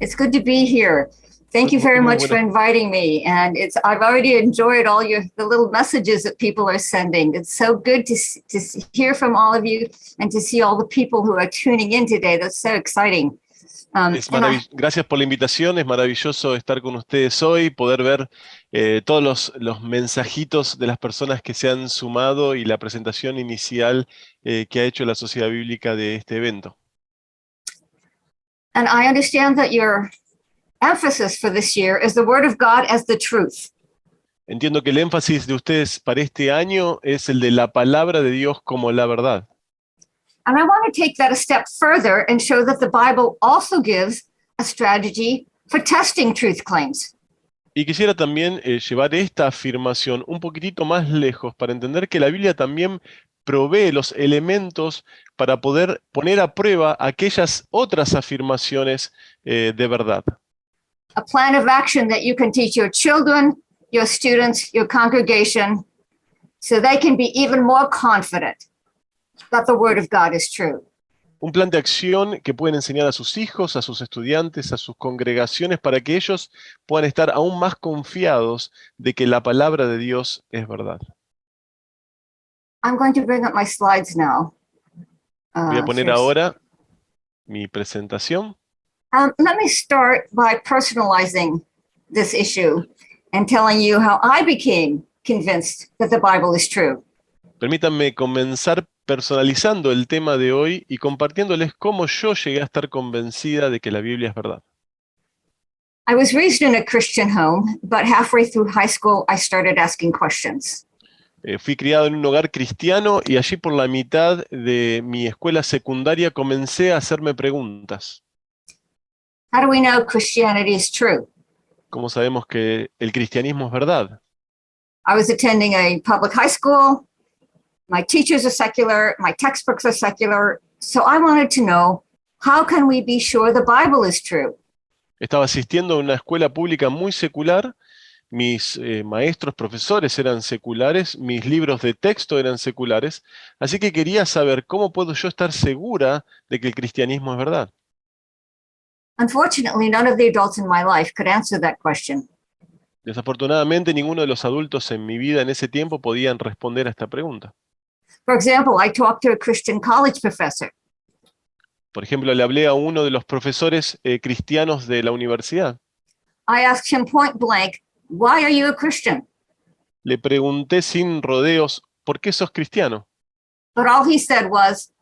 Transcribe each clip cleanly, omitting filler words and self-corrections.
It's good to be here. Thank you very much for inviting me. And I've already enjoyed all the little messages that people are sending. It's so good to hear from all of you and to see all the people who are tuning in today. That's so exciting. Gracias por la invitación, es maravilloso estar con ustedes hoy, poder ver todos los mensajitos de las personas que se han sumado y la presentación inicial que ha hecho la Sociedad Bíblica de este evento. And I understand that your emphasis for this year is the Word of God as the truth. Entiendo que el énfasis de ustedes para este año es el de la palabra de Dios como la verdad. And I want to take that a step further and show that the Bible also gives a strategy for testing truth claims. Y quisiera también llevar esta afirmación un poquitito más lejos para entender que la Biblia también provee los elementos para poder poner a prueba aquellas otras afirmaciones de verdad. A plan of action that you can teach your children, your students, your congregation, so they can be even more confident that the Word of God is true. Un plan de acción que pueden enseñar a sus hijos, a sus estudiantes, a sus congregaciones, para que ellos puedan estar aún más confiados de que la palabra de Dios es verdad. I'm going to bring up my slides now. Voy a poner ahora mi presentación. Let me start by personalizing this issue and telling you how I became convinced that the Bible is true. Permítanme comenzar personalizando el tema de hoy y compartiéndoles cómo yo llegué a estar convencida de que la Biblia es verdad. I was raised in a Christian home, but halfway through high school, I started asking questions. Fui criado en un hogar cristiano y allí por la mitad de mi escuela secundaria comencé a hacerme preguntas. How do we know Christianity is true? ¿Cómo sabemos que el cristianismo es verdad? I was attending a public high school. My teachers are secular. My textbooks are secular. So I wanted to know, how can we be sure the Bible is true? Estaba asistiendo a una escuela pública muy secular. Mis maestros, profesores eran seculares. Mis libros de texto eran seculares. Así que quería saber cómo puedo yo estar segura de que el cristianismo es verdad. Unfortunately, none of the adults in my life could answer that question. Desafortunadamente, ninguno de los adultos en mi vida en ese tiempo podían responder a esta pregunta. For example, I talked to a Christian college professor. Por ejemplo, le hablé a uno de los profesores cristianos de la universidad. I asked him point blank, why are you a Christian? Le pregunté sin rodeos, ¿por qué sos cristiano? But all he said was,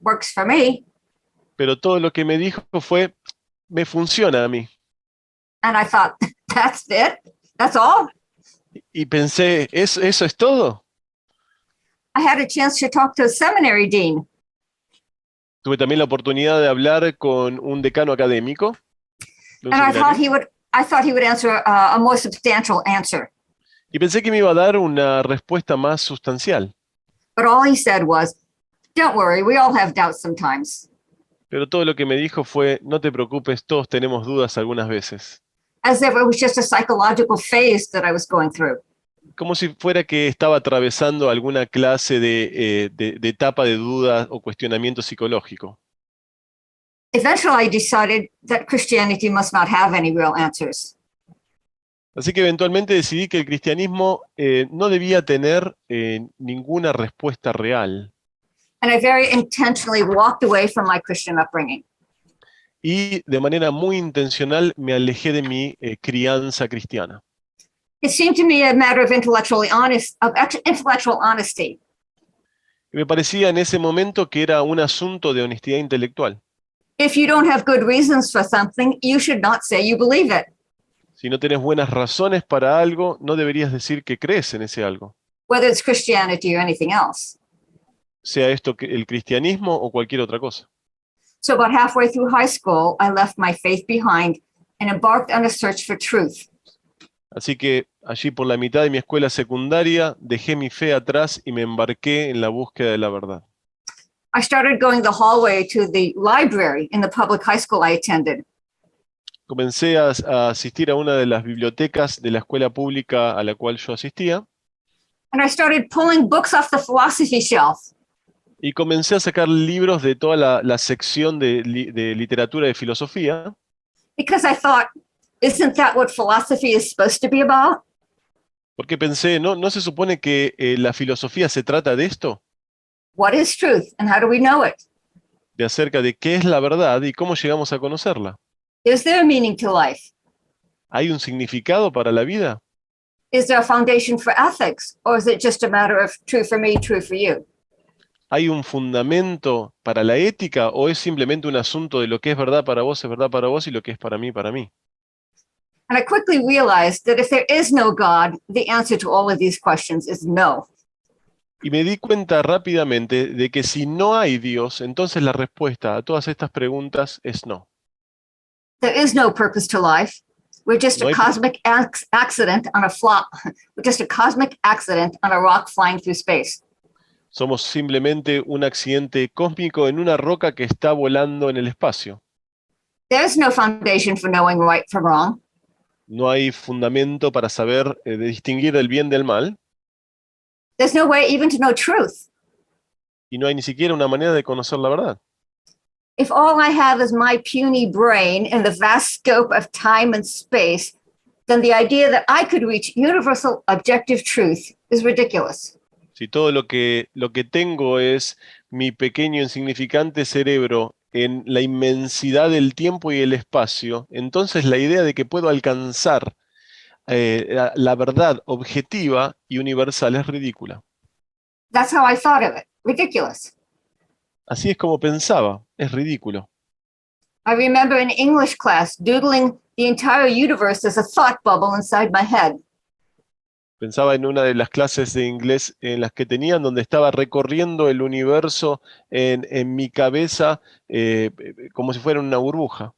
works for me. Pero todo lo que me dijo fue, me funciona a mí. And I thought, that's it? That's all? Y pensé, ¿eso es todo? I had a chance to talk to a seminary dean. Tuve también la oportunidad de hablar con un decano académico. And I thought he would answer a more substantial answer. Y pensé que me iba a dar una respuesta más sustancial. But all he said was, don't worry, we all have doubts sometimes. Pero todo lo que me dijo fue, no te preocupes, todos tenemos dudas algunas veces. As if it was just a psychological phase that I was going through. Como si fuera que estaba atravesando alguna clase de etapa de duda o cuestionamiento psicológico. Eventually I decided that Christianity must not have any real answers. Así que eventualmente decidí que el cristianismo no debía tener ninguna respuesta real. And I very intentionally walked away from my Christian upbringing. Y de manera muy intencional me alejé de mi crianza cristiana. It seemed to me a matter of intellectual honesty. Y me parecía en ese momento que era un asunto de honestidad intelectual. If you don't have good reasons for something, you should not say you believe it. Si no tienes buenas razones para algo, no deberías decir que crees en ese algo. Whether it's Christianity or anything else. Sea esto el cristianismo o cualquier otra cosa. So about halfway through high school, I left my faith behind and embarked on a search for truth. Así que allí por la mitad de mi escuela secundaria dejé mi fe atrás y me embarqué en la búsqueda de la verdad. I started going the hallway to the library in the public high school I attended. Comencé a asistir a una de las bibliotecas de la escuela pública a la cual yo asistía. And I started pulling books off the philosophy shelf. Y comencé a sacar libros de toda la sección de literatura de filosofía. Because I thought, isn't that what philosophy is supposed to be about? Porque pensé, ¿no se supone que la filosofía se trata de esto? What is truth and how do we know it? De acerca de qué es la verdad y cómo llegamos a conocerla. Is there a meaning to life? ¿Hay un significado para la vida? Is there a foundation for ethics? Or is it just a matter of true for me, true for you? ¿Hay un fundamento para la ética o es simplemente un asunto de lo que es verdad para vos es verdad para vos y lo que es para mí, para mí? And I quickly realized that if there is no God, the answer to all of these questions is no. Y me di cuenta rápidamente de que si no hay Dios, entonces la respuesta a todas estas preguntas es no. There is no purpose to life. We're just No a hay- cosmic accident on a we're just a cosmic accident on a rock flying through space. Somos simplemente un accidente cósmico en una roca que está volando en el espacio. There's no foundation for knowing right from wrong. No hay fundamento para saber de distinguir el bien del mal There's no way even to know truth. y no hay ni siquiera una manera de conocer la verdad. If all I have is my puny brain in the vast scope of time and space, then the idea that I could reach universal objective truth is ridiculous. Si todo lo que tengo es mi pequeño insignificante cerebro en la inmensidad del tiempo y el espacio, entonces la idea de que puedo alcanzar la verdad objetiva y universal es ridícula. That's how I thought of it. Ridiculous. Así es como pensaba, es ridículo. I remember in English class doodling the entire universe as a thought bubble inside my head. Pensaba en una de las clases de inglés en las que tenían, donde estaba recorriendo el universo en mi cabeza como si fuera una burbuja.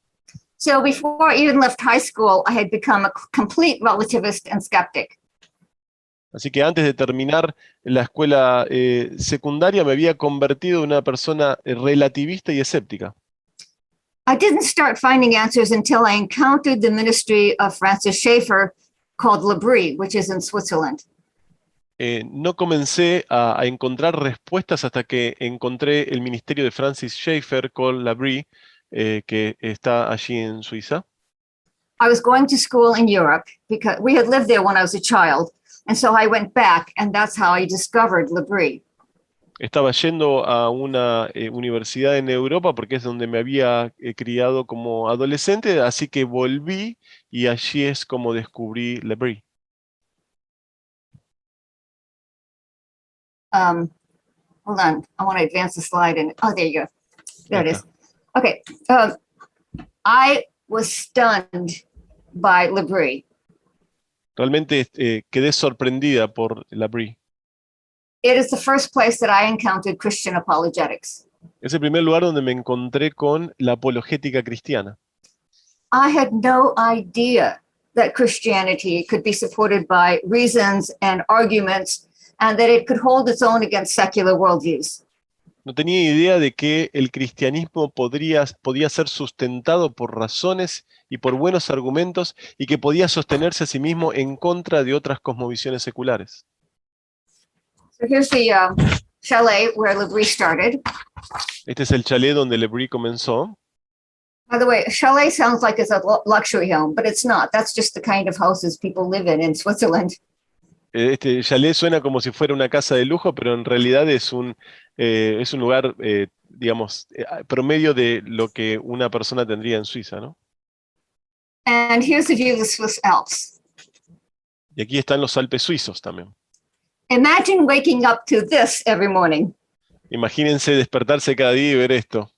So before I even left high school, I had become a complete relativist and skeptic. Así que antes de terminar la escuela secundaria me había convertido en una persona relativista y escéptica. I didn't start finding answers until I encountered the ministry of Francis Schaeffer called Libro, which is in Switzerland. No comencé a encontrar respuestas hasta que encontré el ministerio de Francis Schaeffer con Libro, que está allí en Suiza. I was going to school in Europe because we had lived there when I was a child. And so I went back, and that's how I discovered Libro. Estaba yendo a una universidad en Europa porque es donde me había criado como adolescente, así que volví y allí es como descubrí Libro. Hold on, I want to advance the slide. Oh, there you go. There it is. Okay. I was stunned by Libro. Realmente quedé sorprendida por Libro. It is the first place that I encountered Christian apologetics. Es el primer lugar donde me encontré con la apologética cristiana. I had no idea that Christianity could be supported by reasons and arguments and that it could hold its own against secular worldviews. No tenía idea de que el cristianismo podía ser sustentado por razones y por buenos argumentos y que podía sostenerse a sí mismo en contra de otras cosmovisiones seculares. So here's the chalet where Libro started. Este es el chalet donde Libro comenzó. By the way, a chalet sounds like it's a luxury home, but it's not. That's just the kind of houses people live in Switzerland. Este chalet suena como si fuera una casa de lujo, pero en realidad es un lugar, digamos, promedio de lo que una persona tendría en Suiza, ¿no? And here's the view of the Swiss Alps. Y aquí están los Alpes suizos también. Imagine waking up to this every morning. Imagínense despertarse cada día y ver esto.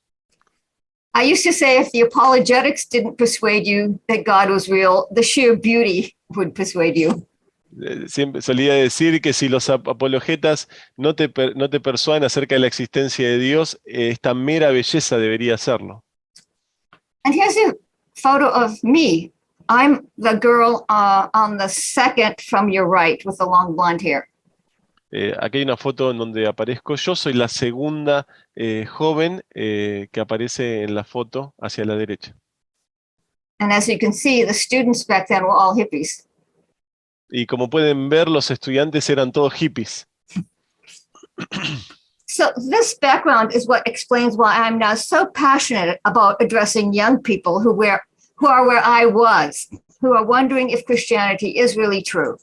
I used to say if the apologetics didn't persuade you that God was real, the sheer beauty would persuade you. Siempre solía decir que si los apologetas no te persuaden acerca de la existencia de Dios, esta mera belleza debería hacerlo. And here's a photo of me. I'm the girl on the second from your right with the long blonde hair. Aquí hay una foto en donde aparezco yo, soy la segunda joven que aparece en la foto hacia la derecha. And as you can see, the students back then were all hippies. Y como pueden ver, los estudiantes eran todos hippies. So this background is what explains why I'm now so passionate about addressing young people who wear who are where I was, who are wondering if Christianity is really true.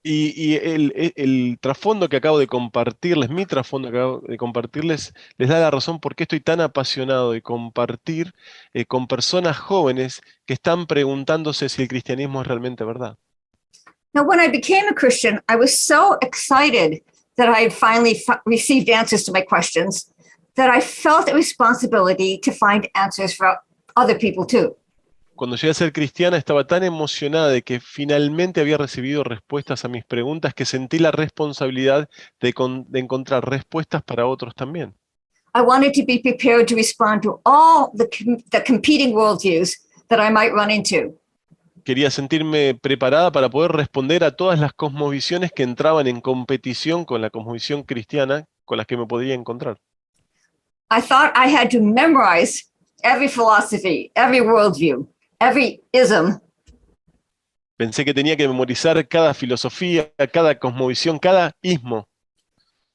Y el trasfondo que acabo de compartirles, mi trasfondo que acabo de compartirles, les da la razón por qué estoy tan apasionado de compartir con personas jóvenes que están preguntándose si el cristianismo es realmente verdad. Now, when I became a Christian, I was so excited that I had finally received answers to my questions that I felt a responsibility to find answers for other people too. Cuando llegué a ser cristiana estaba tan emocionada de que finalmente había recibido respuestas a mis preguntas que sentí la responsabilidad de encontrar respuestas para otros también. I wanted to be prepared to respond to all the competing worldviews that I might run into. Quería sentirme preparada para poder responder a todas las cosmovisiones que entraban en competición con la cosmovisión cristiana con las que me podía encontrar. I thought I had to memorize every philosophy, every worldview, every ism. Pensé que tenía que memorizar cada filosofía, cada cosmovisión, cada ismo.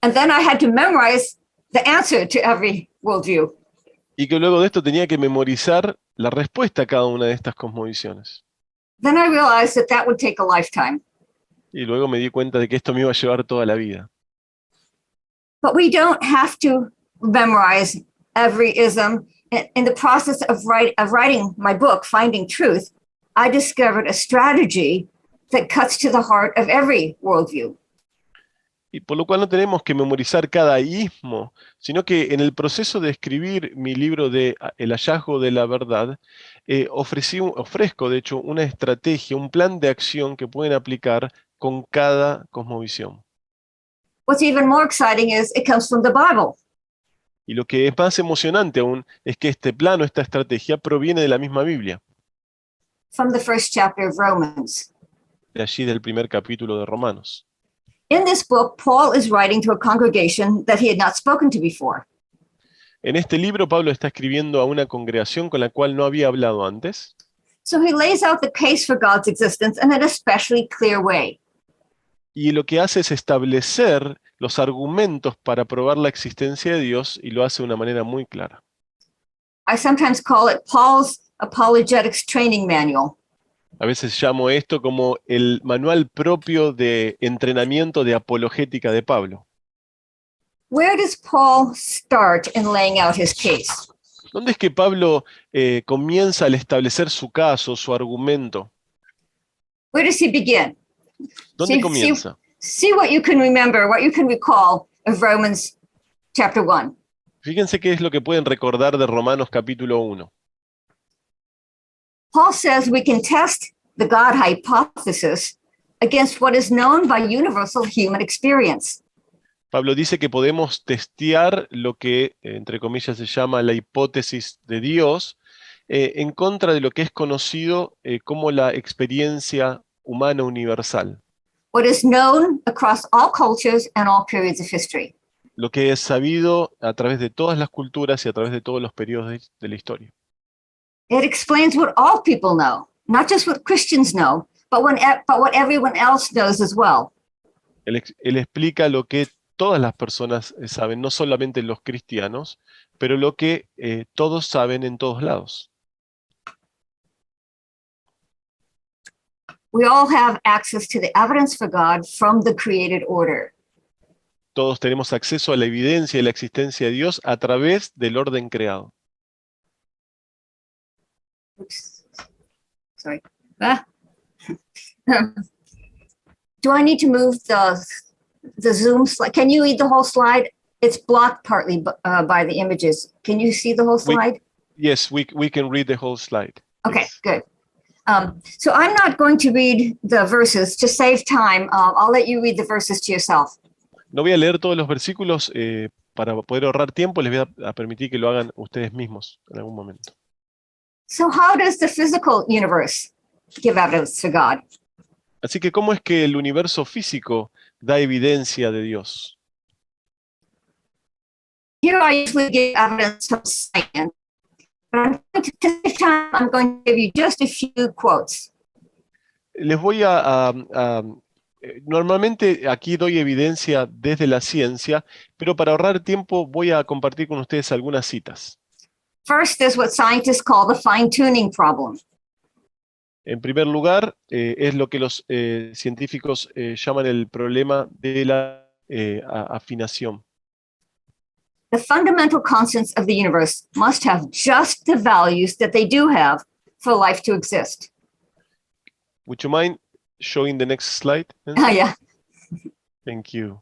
And then I had to memorize the answer to every worldview. Y que luego de esto tenía que memorizar la respuesta a cada una de estas cosmovisiones. Then I realized that that would take a lifetime. Y luego me di cuenta de que esto me iba a llevar toda la vida. But we don't have to memorize every ism. In the process of writing my book, Finding Truth, I discovered a strategy that cuts to the heart of every worldview. Y por lo cual no tenemos que memorizar cada ismo, sino que en el proceso de escribir mi libro de El hallazgo de la verdad, ofrezco de hecho una estrategia, un plan de acción que pueden aplicar con cada cosmovisión. What's even more exciting is it comes from the Bible. Y lo que es más emocionante aún es que este plan o esta estrategia proviene de la misma Biblia, From the first chapter of Romans. de allí del primer capítulo de Romanos. In this book, Paul is writing to a congregation that he had not spoken to before. En este libro Pablo está escribiendo a una congregación con la cual no había hablado antes. So he lays out the case for God's existence in an especially clear way. Y lo que hace es establecer los argumentos para probar la existencia de Dios y lo hace de una manera muy clara. I sometimes call it Paul's Apologetics Training Manual. A veces llamo esto como el manual propio de entrenamiento de apologética de Pablo. Where does Paul start in laying out his case? ¿Dónde es que Pablo comienza al establecer su caso, su argumento? Where does he begin? ¿Dónde comienza? See what you can remember, what you can recall of Romans chapter 1. Fíjense qué es lo que pueden recordar de Romanos capítulo 1. Paul says we can test the God hypothesis against what is known by universal human experience. Pablo dice que podemos testear lo que, entre comillas, se llama la hipótesis de Dios en contra de lo que es conocido como la experiencia humana universal. What is known across all cultures and all periods of history. Lo que es sabido a través de todas las culturas y a través de todos los periodos de la historia. It explains what all people know, not just what Christians know, but what everyone else knows as well. Él explica lo que todas las personas saben, no solamente los cristianos, pero lo que todos saben en todos lados. We all have access to the evidence for God from the created order. Todos tenemos acceso a la evidencia de la existencia de Dios a través del orden creado. Oops. Sorry. Do I need to move the Zoom slide? Can you read the whole slide? It's blocked partly by the images. Can you see the whole slide? Yes, we can read the whole slide. Okay, Yes. good. So I'm not going to read the verses to save time. I'll let you read the verses to yourself. No voy a leer todos los versículos para poder ahorrar tiempo, les voy a permitir que lo hagan ustedes mismos en algún momento. So how does the physical universe give evidence for God? Así que, ¿cómo es que el universo físico da evidencia de Dios? Here I usually give evidence from science, but to save time, I'm going to give you just a few quotes. Les voy normalmente aquí doy evidencia desde la ciencia, pero para ahorrar tiempo voy a compartir con ustedes algunas citas. First, there's what scientists call the fine-tuning problem. En primer lugar, es lo que los científicos llaman el problema de la afinación. The fundamental constants of the universe must have just the values that they do have for life to exist. Would you mind showing the next slide? Yeah. Thank you.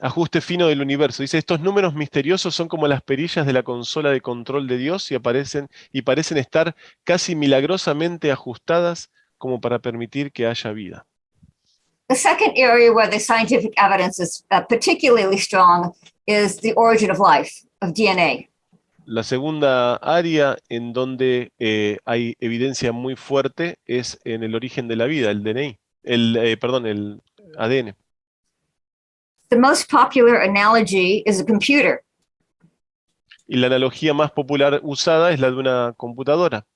Ajuste fino del universo. Dice, estos números misteriosos son como las perillas de la consola de control de Dios y parecen estar casi milagrosamente ajustadas como para permitir que haya vida. The second area where the scientific evidence is particularly strong is the origin of life, of DNA. La segunda área en donde hay evidencia muy fuerte es en el origen de la vida, el DNI, el ADN. The most popular analogy is a computer. Y la analogía más popular usada es la de una computadora.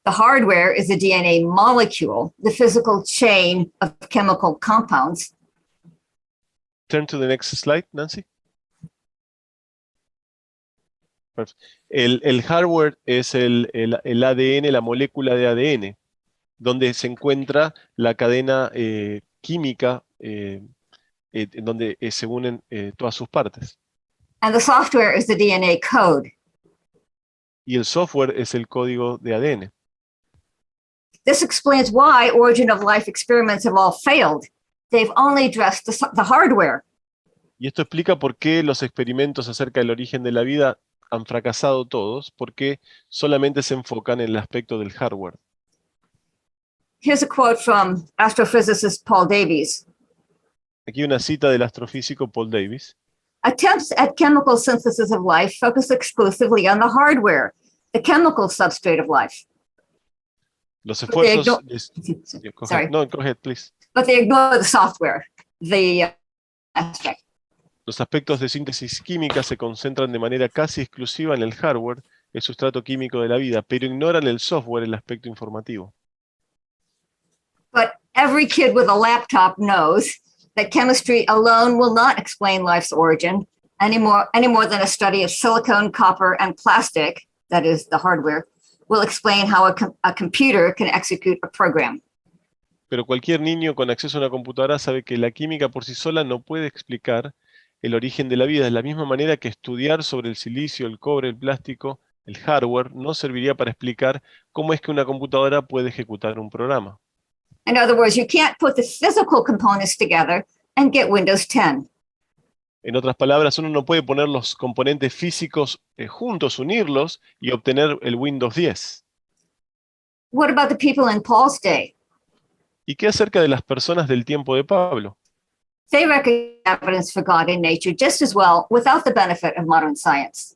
The hardware is a DNA molecule, the physical chain of chemical compounds. Turn to the next slide, Nancy. El hardware es el ADN, la molécula de ADN, donde se encuentra la cadena química en donde se unen todas sus partes. And the software is the DNA code. Y el software es el código de ADN. This explains why origin of life experiments have all failed. They've only addressed the hardware. Y esto explica por qué los experimentos acerca del origen de la vida han fracasado todos, porque solamente se enfocan en el aspecto del hardware. Here's a quote from astrophysicist Paul Davies. Aquí una cita del astrofísico Paul Davies. Attempts at chemical synthesis of life focus exclusively on the hardware, the chemical substrate of life. Los esfuerzos... Sorry. No, go ahead, please. But they ignore the software, the aspect. Los aspectos de síntesis química se concentran de manera casi exclusiva en el hardware, el sustrato químico de la vida, pero ignoran el software, el aspecto informativo. But every kid with a laptop knows that chemistry alone will not explain life's origin any more than a study of silicon, copper, and plastic, that is the hardware, will explain how a computer can execute a program. Pero cualquier niño con acceso a una computadora sabe que la química por sí sola no puede explicar el origen de la vida, de la misma manera que estudiar sobre el silicio, el cobre, el plástico, el hardware, no serviría para explicar cómo es que una computadora puede ejecutar un programa. In other words, you can't put the physical components together and get Windows 10. En otras palabras, uno no puede poner los componentes físicos juntos, unirlos y obtener el Windows 10. What about the people in Paul's day? ¿Y qué acerca de las personas del tiempo de Pablo? They recognize evidence for God in nature just as well without the benefit of modern science.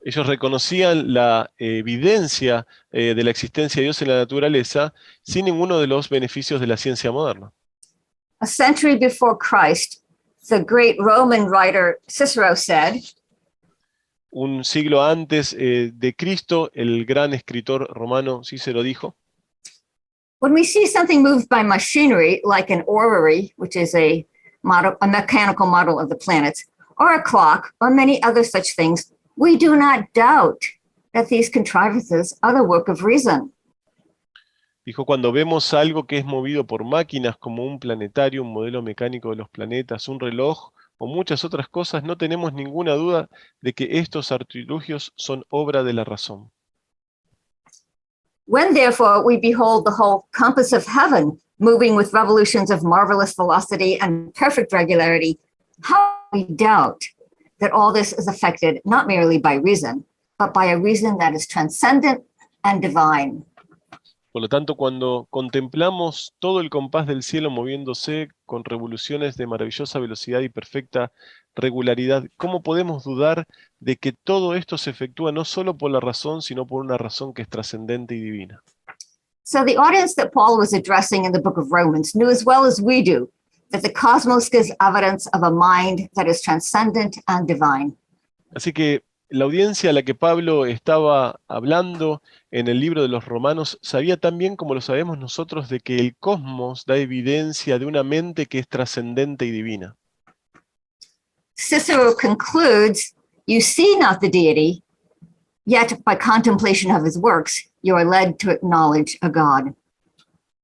Ellos reconocían la evidencia de la existencia de Dios en la naturaleza sin ninguno de los beneficios de la ciencia moderna. A century before Christ, the great Roman writer Cicero said, Un siglo antes de Cristo, el gran escritor romano Cícero dijo, when we see something moved by machinery, like an orrery, which is a mechanical model of the planets, or a clock, or many other such things, we do not doubt that these contrivances are the work of reason. Dijo, cuando vemos algo que es movido por máquinas como un planetario, un modelo mecánico de los planetas, un reloj o muchas otras cosas, no tenemos ninguna duda de que estos artilugios son obra de la razón. When therefore we behold the whole compass of heaven moving with revolutions of marvelous velocity and perfect regularity, how we doubt that all this is affected not merely by reason, but by a reason that is transcendent and divine. Por lo tanto, cuando contemplamos todo el compás del cielo moviéndose con revoluciones de maravillosa velocidad y perfecta regularidad, ¿cómo podemos dudar de que todo esto se efectúa no solo por la razón, sino por una razón que es trascendente y divina? So the audience that Paul was addressing in the book of Romans knew as well as we do that the cosmos gives evidence of a mind that is transcendent and divine. Así que la audiencia a la que Pablo estaba hablando en el libro de los Romanos sabía tan bien como lo sabemos nosotros de que el cosmos da evidencia de una mente que es trascendente y divina. Cicero concludes, you see not the deity, yet by contemplation of his works, you are led to acknowledge a God.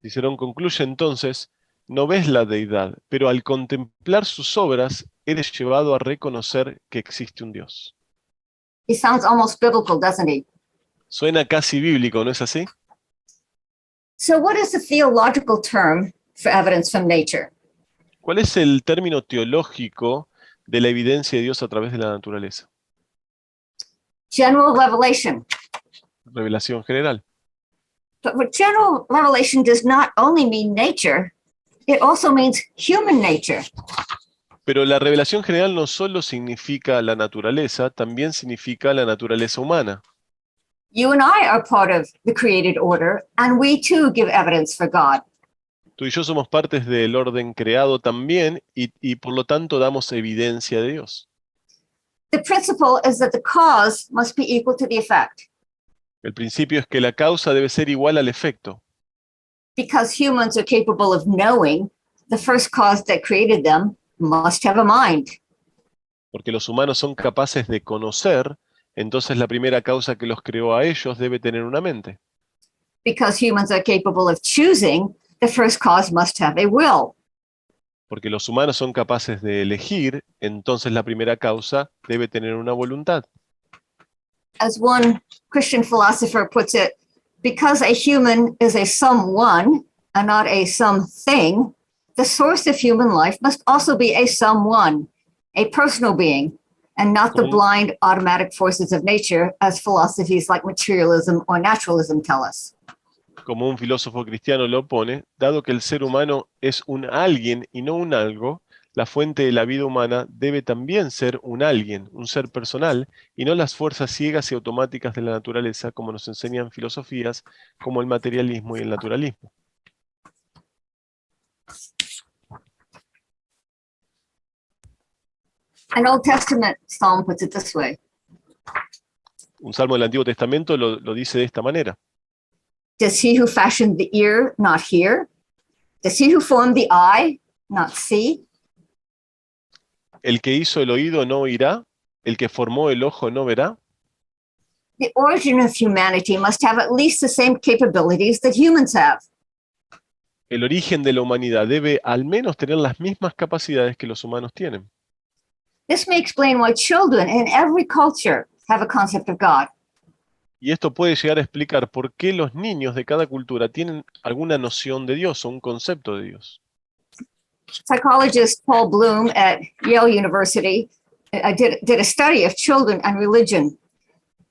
Cicerón concluye entonces, no ves la deidad, pero al contemplar sus obras, eres llevado a reconocer que existe un Dios. He sounds almost biblical, doesn't he? Suena casi bíblico, ¿no es así? So what is the theological term for evidence from nature? ¿Cuál es el término teológico de la evidencia de Dios a través de la naturaleza? General revelation. Revelación general. But general revelation does not only mean nature, it also means human nature. Pero la revelación general no solo significa la naturaleza, también significa la naturaleza humana. You and I are part of the created order, and we too give evidence for God. Tú y yo somos partes del orden creado también y por lo tanto damos evidencia de Dios. The principle is that the cause must be equal to the effect. El principio es que la causa debe ser igual al efecto. Because humans are capable of knowing, the first cause that created them must have a mind. Porque los humanos son capaces de conocer, entonces la primera causa que los creó a ellos debe tener una mente. Because humans are capable of choosing, the first cause must have a will. Porque los humanos son capaces de elegir, entonces la primera causa debe tener una voluntad. As one Christian philosopher puts it, because a human is a someone and not a something, the source of human life must also be a someone, a personal being, and not the blind automatic forces of nature, as philosophies like materialism or naturalism tell us. Como un filósofo cristiano lo pone, dado que el ser humano es un alguien y no un algo, la fuente de la vida humana debe también ser un alguien, un ser personal, y no las fuerzas ciegas y automáticas de la naturaleza, como nos enseñan filosofías como el materialismo y el naturalismo. An Old Testament psalm puts it this way. Un salmo del Antiguo Testamento lo dice de esta manera. Does he who fashioned the ear not hear? Does he who formed the eye not see? El que hizo el oído no oirá, el que formó el ojo no verá. The origin of humanity must have at least the same capabilities that humans have. El origen de la humanidad debe al menos tener las mismas capacidades que los humanos tienen. This may explain why children in every culture have a concept of God. Y esto puede llegar a explicar por qué los niños de cada cultura tienen alguna noción de Dios o un concepto de Dios. Psychologist Paul Bloom at Yale University did a study of children and religion.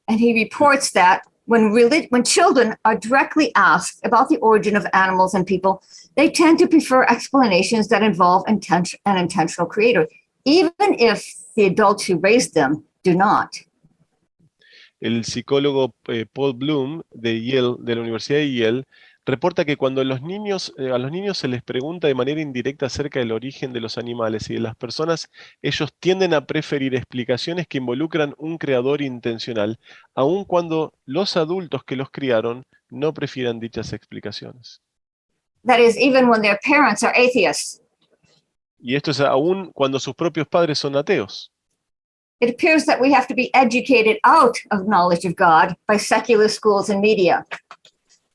And he reports that when children are directly asked about the origin of animals and people, they tend to prefer explanations that involve an intentional creator, even if the adults who raised them do not. El psicólogo Paul Bloom de Yale, de la Universidad de Yale, reporta que cuando a los niños se les pregunta de manera indirecta acerca del origen de los animales y de las personas, ellos tienden a preferir explicaciones que involucran un creador intencional, aun cuando los adultos que los criaron no prefieran dichas explicaciones. That is, even when their parents are atheists. Y esto es aún cuando sus propios padres son ateos. It appears that we have to be educated out of knowledge of God by secular schools and media.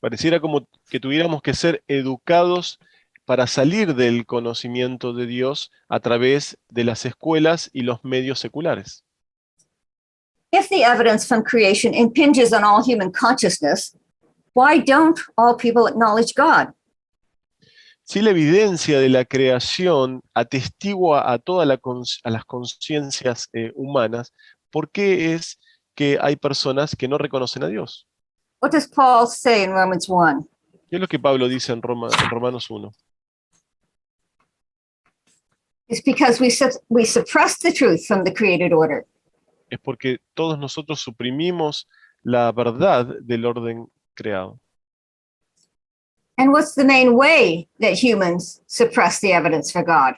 Pareciera como que tuviéramos que ser educados para salir del conocimiento de Dios a través de las escuelas y los medios seculares. If the evidence from creation impinges on all human consciousness, why don't all people acknowledge God? Si la evidencia de la creación atestigua a todas las conciencias humanas, ¿por qué es que hay personas que no reconocen a Dios? What does Paul say in Romans 1? ¿Qué es lo que Pablo dice en Romanos 1? It's because we suppress the truth from the created order. Es porque todos nosotros suprimimos la verdad del orden creado. And what's the main way that humans suppress the evidence for God?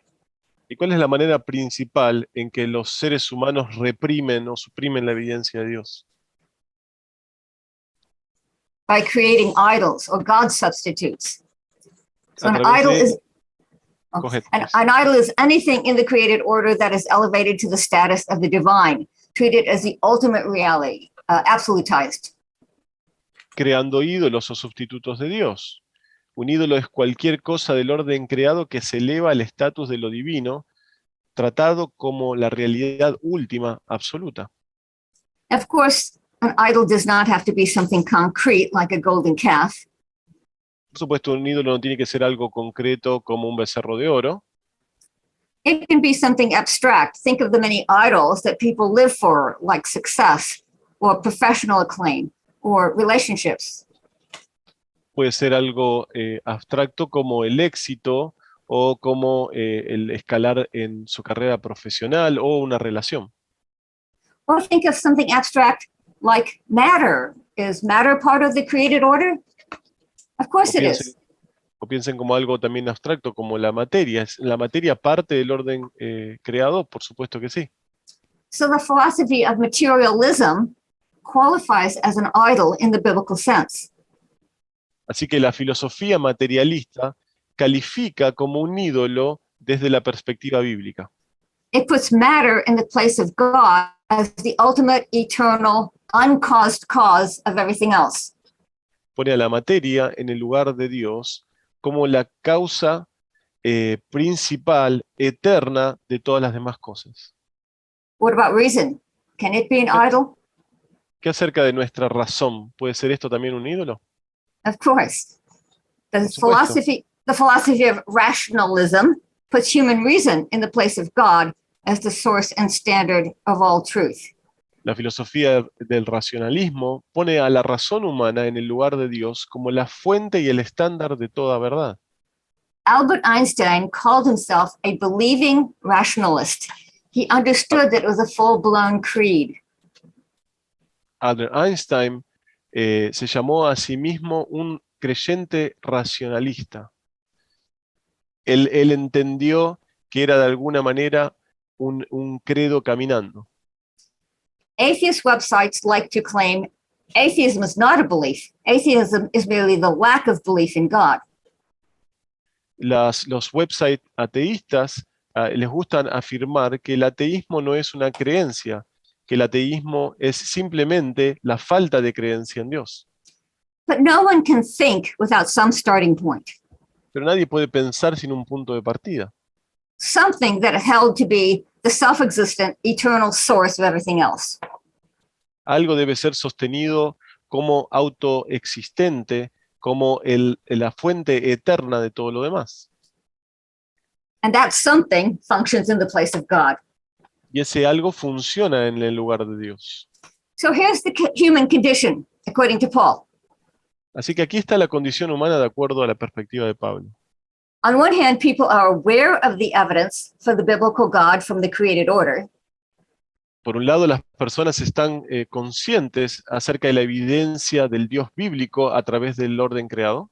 ¿Y cuál es la manera principal en que los seres humanos reprimen o suprimen la evidencia de Dios? By creating idols or God substitutes. So An idol is anything in the created order that is elevated to the status of the divine, treated as the ultimate reality, absolutized. Creando ídolos o sustitutos de Dios. Un ídolo es cualquier cosa del orden creado que se eleva al estatus de lo divino, tratado como la realidad última, absoluta. Of course, an idol does not have to be something concrete like a golden calf. Por supuesto, un ídolo no tiene que ser algo concreto como un becerro de oro. It can be something abstract. Think of the many idols that people live for, like success or professional acclaim or relationships. Puede ser algo abstracto como el éxito o como el escalar en su carrera profesional o una relación. Or think of something abstract like matter. Is matter part of the created order? Of course it is. O piensen como algo también abstracto, como la materia. ¿Es la materia parte del orden creado? Por supuesto que sí. So the philosophy of materialism qualifies as an idol in the biblical sense. Así que la filosofía materialista califica como un ídolo desde la perspectiva bíblica. It puts matter in the place of God as the ultimate, eternal, uncaused cause of everything else. Pone a la materia en el lugar de Dios como la causa principal, eterna de todas las demás cosas. What about reason? Can it be an idol? ¿Qué acerca de nuestra razón? ¿Puede ser esto también un ídolo? Of course. Por supuesto. The philosophy of rationalism puts human reason in the place of God as the source and standard of all truth. La filosofía del racionalismo pone a la razón humana en el lugar de Dios como la fuente y el estándar de toda verdad. Albert Einstein called himself a believing rationalist. He understood that it was a full-blown creed. Albert Einstein se llamó a sí mismo un creyente racionalista. Él entendió que era de alguna manera un credo caminando. Atheist websites like to claim atheism is not a belief. Atheism is merely the lack of belief in God. Los websites ateístas les gustan afirmar que el ateísmo no es una creencia, que el ateísmo es simplemente la falta de creencia en Dios. But no one can think without some starting point. Pero nadie puede pensar sin un punto de partida. Something that held to be the self-existent, eternal source of everything else. Algo debe ser sostenido como autoexistente, como la fuente eterna de todo lo demás. And that something functions in the place of God. Y ese algo funciona en el lugar de Dios. So here's the human condition, according to Paul. Así que aquí está la condición humana de acuerdo a la perspectiva de Pablo. On one hand, people are aware of the evidence for the biblical God from the created order. Por un lado, las personas están conscientes acerca de la evidencia del Dios bíblico a través del orden creado.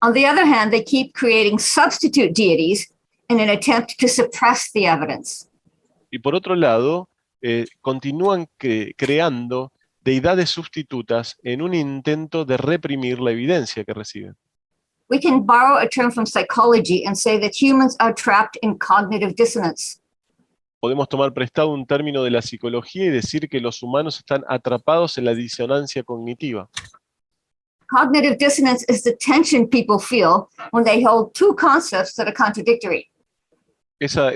On the other hand, they keep creating substitute deities in an attempt to suppress the evidence. Y por otro lado, continúan creando deidades sustitutas en un intento de reprimir la evidencia que reciben. We can borrow a term from psychology and say that humans are trapped in cognitive dissonance. Podemos tomar prestado un término de la psicología y decir que los humanos están atrapados en la disonancia cognitiva. Cognitive dissonance is the tension people feel when they hold two concepts that are contradictory.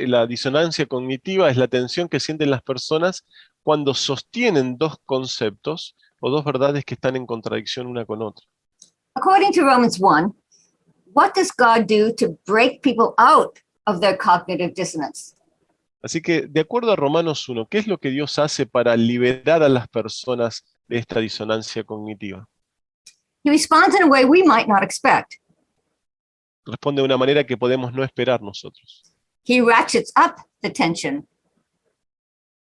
La disonancia cognitiva es la tensión que sienten las personas cuando sostienen dos conceptos o dos verdades que están en contradicción una con otra. According to Romans 1, what does God do to break people out of their cognitive dissonance? Así que, de acuerdo a Romanos 1, ¿qué es lo que Dios hace para liberar a las personas de esta disonancia cognitiva? He responds in a way we might not expect. Responde de una manera que podemos no esperar nosotros. He ratchets up the tension.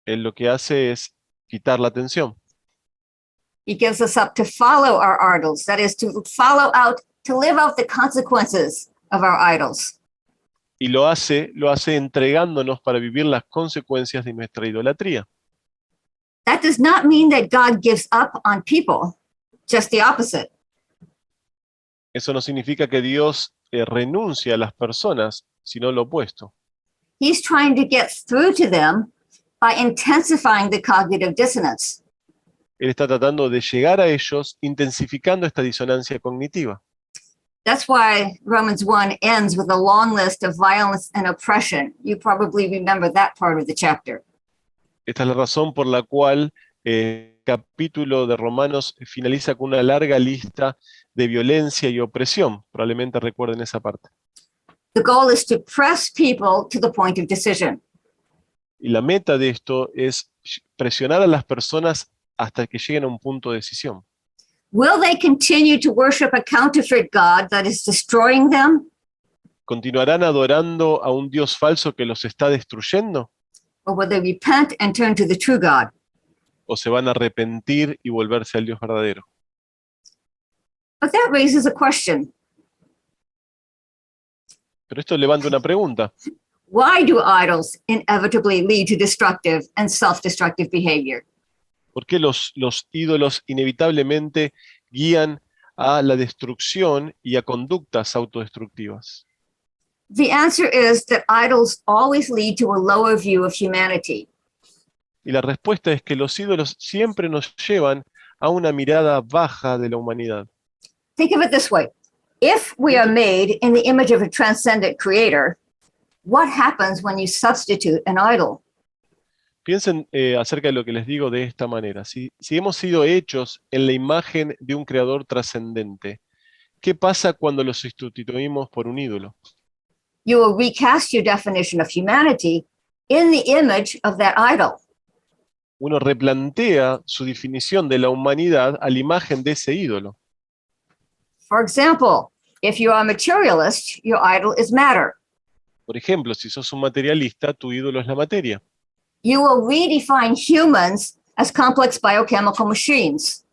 Él lo que hace es quitar la tensión. He gives us up to follow our idols, that is, to live out the consequences of our idols. Y lo hace entregándonos para vivir las consecuencias de nuestra idolatría. That does not mean that God gives up on people, just the opposite. Eso no significa que Dios renuncia a las personas, sino lo opuesto. He's trying to get through to them by intensifying the cognitive dissonance. Él está tratando de llegar a ellos intensificando esta disonancia cognitiva. That's why Romans 1 ends with a long list of violence and oppression. You probably remember that part of the chapter. Esta es la razón por la cual el capítulo de Romanos finaliza con una larga lista de violencia y opresión. Probablemente recuerden esa parte. The goal is to press people to the point of decision. Y la meta de esto es presionar a las personas hasta que lleguen a un punto de decisión. Will they continue to worship a counterfeit God that is destroying them? ¿Continuarán adorando a un Dios falso que los está destruyendo? Or will they repent and turn to the true God? ¿O se van a arrepentir y volverse al Dios verdadero? But that raises a question. Pero esto levanta una pregunta. Why do idols inevitably lead to destructive and self-destructive behavior? ¿Por qué los ídolos inevitablemente guían a la destrucción y a conductas autodestructivas? The answer is that idols always lead to a lower view of humanity. Y la respuesta es que los ídolos siempre nos llevan a una mirada baja de la humanidad. Think of it this way. If we are made in the image of a transcendent creator, what happens when you substitute an idol? Piensen acerca de lo que les digo de esta manera. Si hemos sido hechos en la imagen de un creador trascendente, ¿qué pasa cuando lo sustituimos por un ídolo? You will recast your definition of humanity in the image of that idol. Uno replantea su definición de la humanidad a la imagen de ese ídolo. For example, if you are a materialist, your idol is matter. Por ejemplo, si sos un materialista, tu ídolo es la materia. You will redefine humans as complex biochemical machines.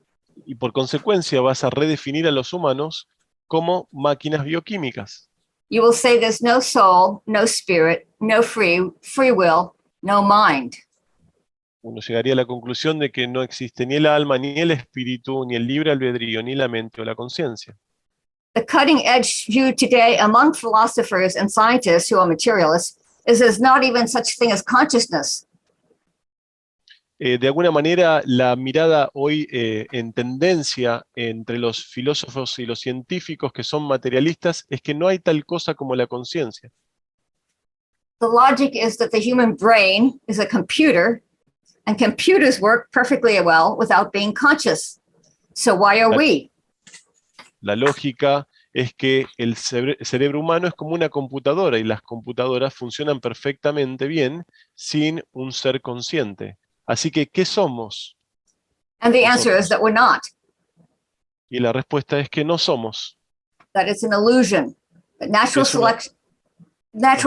Y por consecuencia vas a redefinir a los humanos como máquinas bioquímicas. You will say there's no soul, no spirit, no free will, no mind. Uno llegaría a la conclusión de que no existe ni el alma, ni el espíritu, ni el libre albedrío, ni la mente o la conciencia. The cutting edge view today among philosophers and scientists who are materialists is there's not even such thing as consciousness. De alguna manera, la mirada hoy en tendencia entre los filósofos y los científicos que son materialistas es que no hay tal cosa como la conciencia. The logic is that the human brain is a computer, and computers work perfectly well without being conscious. So why are we? La lógica es que el cerebro humano es como una computadora y las computadoras funcionan perfectamente bien sin un ser consciente. Así que, ¿qué somos? And the answer is that we're not. Y la respuesta es que no somos. That it's an illusion. That natural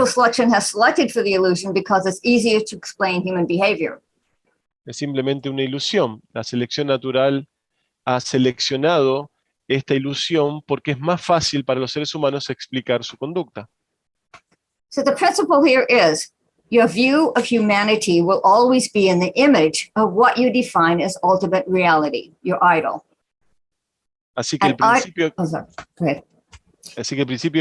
selection has selected for the illusion because it's easier to explain human behavior. Es simplemente una ilusión. La selección natural ha seleccionado esta ilusión porque es más fácil para los seres humanos explicar su conducta. So the principle here is your view of humanity will always be in the image of what you define as ultimate reality, your idol. Así que el principio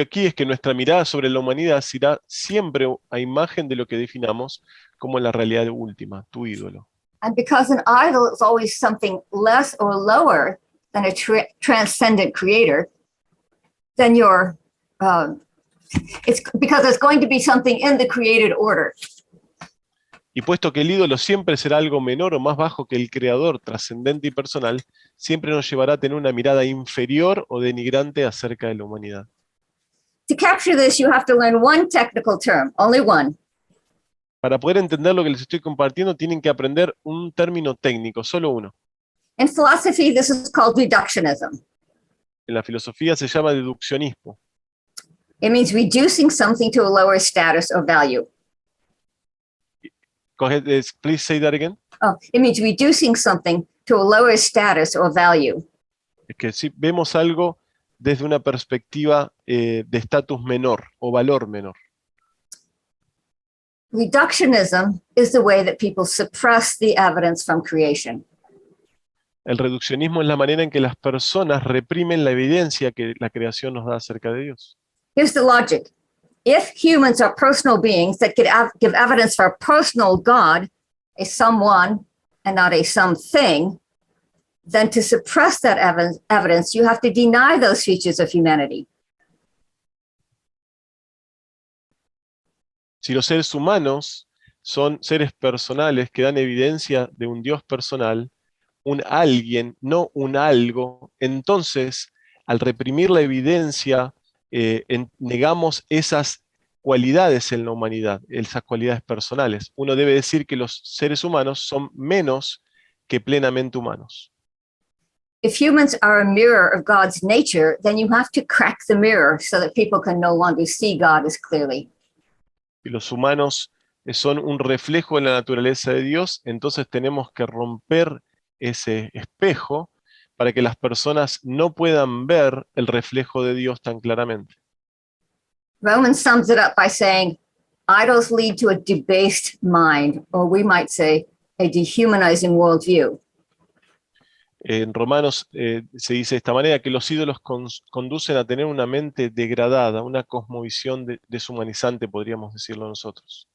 aquí es que nuestra mirada sobre la humanidad será siempre a imagen de lo que definamos como la realidad última, tu ídolo. And because an idol is always something less or lower than a transcendent creator, then it's because there's going to be something in the created order. Y puesto que el ídolo siempre será algo menor o más bajo que el creador trascendente y personal, siempre nos llevará a tener una mirada inferior o denigrante acerca de la humanidad. To capture this, you have to learn one technical term, only one. Para poder entender lo que les estoy compartiendo, tienen que aprender un término técnico, solo uno. In philosophy, this is called reductionism. En la filosofía se llama deduccionismo. It means reducing something to a lower status or value. Go ahead, please say that again. Oh, it means reducing something to a lower status or value. Es que si vemos algo desde una perspectiva de estatus menor o valor menor. Reductionism is the way that people suppress the evidence from creation. El reduccionismo es la manera en que las personas reprimen la evidencia que la creación nos da acerca de Dios. Here's the logic. If humans are personal beings that give evidence for a personal God, a someone and not a something, then to suppress that evidence, you have to deny those features of humanity. Si los seres humanos son seres personales que dan evidencia de un Dios personal, un alguien, no un algo, entonces, al reprimir la evidencia, negamos esas cualidades en la humanidad, esas cualidades personales. Uno debe decir que los seres humanos son menos que plenamente humanos. If humans are a mirror of God's nature, then you have to crack the mirror so that people can no longer see God as clearly. Si los humanos son un reflejo de la naturaleza de Dios, entonces tenemos que romper ese espejo para que las personas no puedan ver el reflejo de Dios tan claramente. Romans sums it up by saying, idols lead to a debased mind, or we might say, a dehumanizing worldview. En Romanos se dice de esta manera que los ídolos conducen a tener una mente degradada, una cosmovisión deshumanizante, podríamos decirlo nosotros.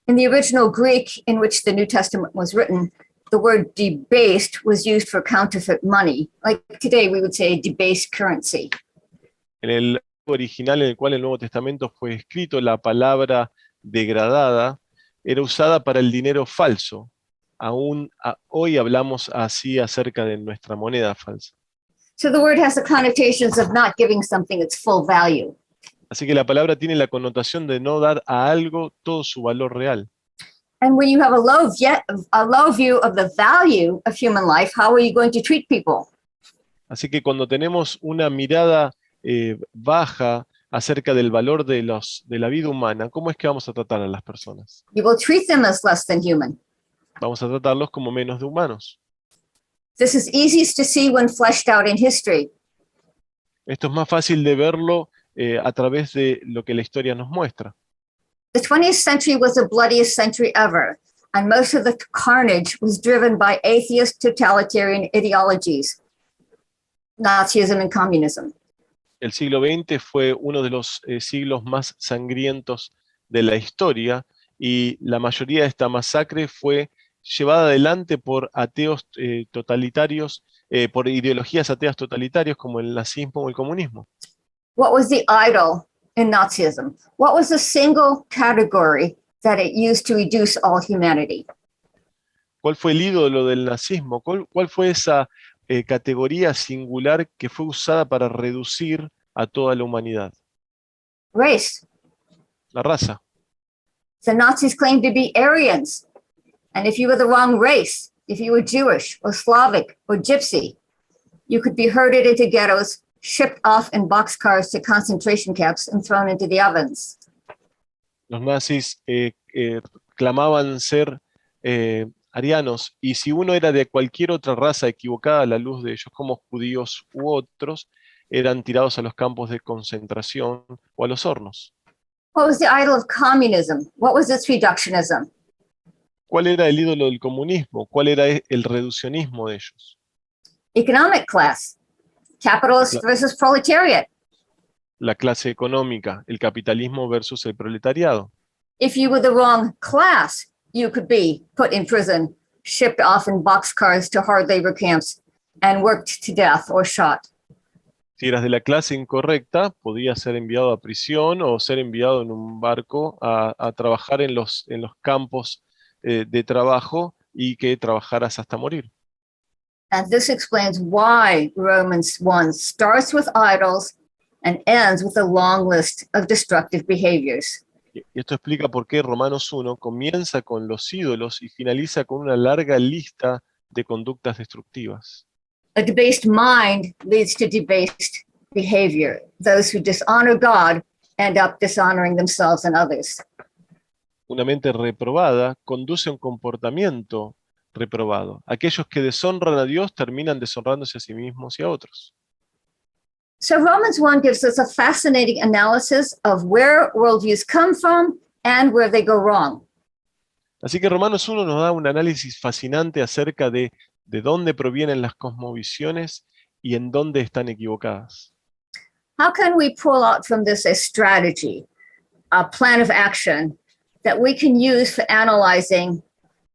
In the original Greek in which the New Testament was written, the word debased was used for counterfeit money. Like today we would say debased currency. En el original en el cual el Nuevo Testamento fue escrito, la palabra degradada era usada para el dinero falso. Aún hoy hablamos así acerca de nuestra moneda falsa. So the word has the connotations of not giving something its full value. Así que la palabra tiene la connotación de no dar a algo todo su valor real. And when you have a low view of the value of human life, how are you going to treat people? Así que cuando tenemos una mirada baja acerca del valor de la vida humana, ¿cómo es que vamos a tratar a las personas? You will treat them as less than human. Vamos a tratarlos como menos de humanos. This is easiest to see when fleshed out in history. Esto es más fácil de verlo a través de lo que la historia nos muestra. The 20th century was the bloodiest century ever, and most of the carnage was driven by atheist totalitarian ideologies, Nazism and communism. El siglo XX fue uno de los siglos más sangrientos de la historia, y la mayoría de esta masacre fue llevada adelante por ateos totalitarios, por ideologías ateas totalitarias como el nazismo o el comunismo. What was the idol in Nazism? What was the single category that it used to reduce all humanity? ¿Cuál fue el ídolo del nazismo? ¿Cuál fue esa categoría singular que fue usada para reducir a toda la humanidad? Race. La raza. The Nazis claimed to be Aryans. And if you were the wrong race, if you were Jewish or Slavic or Gypsy, you could be herded into ghettos, shipped off in boxcars to concentration camps, and thrown into the ovens. Los nazis clamaban ser arianos, y si uno era de cualquier otra raza equivocada a la luz de ellos, como judíos u otros, eran tirados a los campos de concentración o a los hornos. What was the idol of communism? What was its reductionism? ¿Cuál era el ídolo del comunismo? ¿Cuál era el reduccionismo de ellos? Economic class, capitalist versus proletariat. La clase económica, el capitalismo versus el proletariado. If you were the wrong class, you could be put in prison, shipped off in boxcars to hard labor camps, and worked to death or shot. Si eras de la clase incorrecta, podías ser enviado a prisión o ser enviado en un barco a trabajar en los campos de trabajo, y que trabajaras hasta morir. And this explains why Romans 1 starts with idols and ends with a long list of destructive behaviors. Y esto explica por qué Romanos 1 comienza con los ídolos y finaliza con una larga lista de conductas destructivas. A debased mind leads to debased behavior. Those who dishonor God end up dishonoring themselves and others. Una mente reprobada conduce a un comportamiento reprobado. Aquellos que deshonran a Dios terminan deshonrándose a sí mismos y a otros. So Romans 1 gives us a fascinating analysis of where worldviews come from and where they go wrong. Así que Romanos 1 nos da un análisis fascinante acerca de dónde provienen las cosmovisiones y en dónde están equivocadas. How can we pull out from this a strategy, a plan of action that we can use for analyzing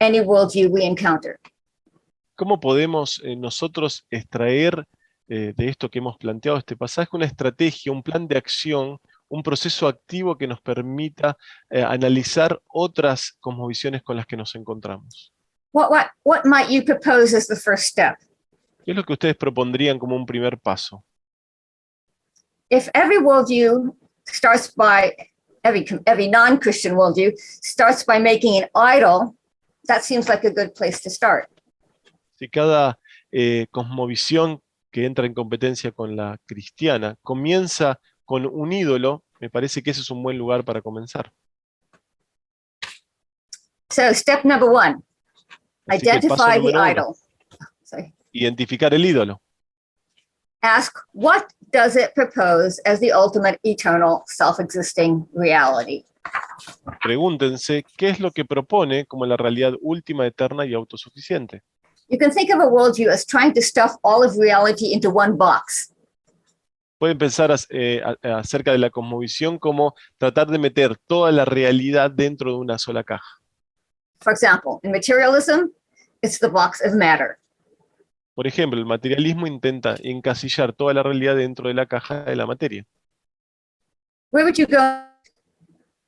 any worldview we encounter? ¿Cómo podemos nosotros extraer de esto que hemos planteado este pasaje una estrategia, un plan de acción, un proceso activo que nos permita analizar otras cosmovisiones con las que nos encontramos. What might you propose as the first step? ¿Qué es lo que ustedes propondrían como un primer paso? If every worldview starts by, every non-Christian worldview starts by making an idol, that seems like a good place to start. Si cada cosmovisión que entra en competencia con la cristiana comienza con un ídolo, me parece que ese es un buen lugar para comenzar. So step number 1, Así que el paso identify the número 1, idol. Sorry. identificar el ídolo. Ask, what does it propose as the ultimate eternal self-existing reality? Pregúntense qué es lo que propone como la realidad última, eterna y autosuficiente. You can think of a worldview as trying to stuff all of reality into one box. Pueden pensar acerca de la cosmovisión como tratar de meter toda la realidad dentro de una sola caja. For example, in materialism, it's the box of matter. Por ejemplo, el materialismo intenta encasillar toda la realidad dentro de la caja de la materia. Where would you go?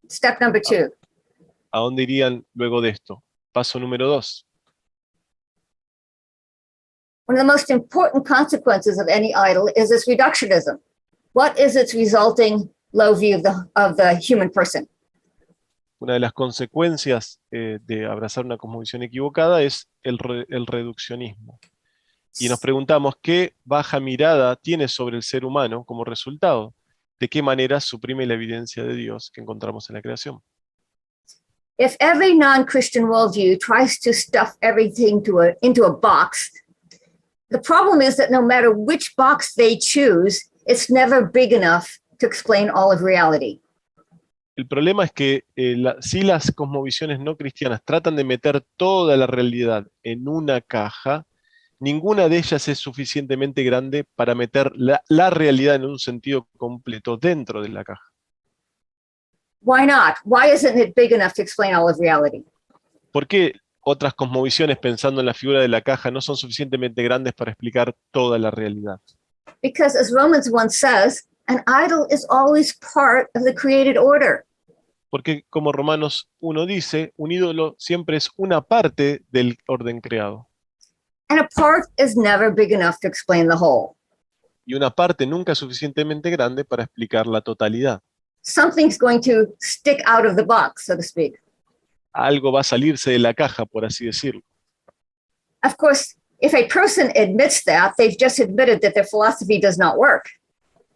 Step number 2. ¿A dónde irían luego de esto? Paso número 2. One of the most important consequences of any idol is its reductionism. What is its resulting low view of the human person? Una de las consecuencias de abrazar una cosmovisión equivocada es el reduccionismo. Y nos preguntamos qué baja mirada tiene sobre el ser humano como resultado, de qué manera suprime la evidencia de Dios que encontramos en la creación. If every non-Christian worldview tries to stuff everything into a box, the problem is that no matter which box they choose, it's never big enough to explain all of reality. El problema es que si las cosmovisiones no cristianas tratan de meter toda la realidad en una caja, ninguna de ellas es suficientemente grande para meter la realidad en un sentido completo dentro de la caja. Why not? Why isn't it big enough to explain all of reality? ¿Por qué otras cosmovisiones, pensando en la figura de la caja, no son suficientemente grandes para explicar toda la realidad? Because as Romans 1 says, an idol is always part of the created order. Porque como Romanos 1 dice, un ídolo siempre es una parte del orden creado. And a part is never big enough to explain the whole. Y una parte nunca es suficientemente grande para explicar la totalidad. Something's going to stick out of the box, so to speak. Algo va a salirse de la caja, por así decirlo. Of course, if a person admits that, they've just admitted that their philosophy does not work.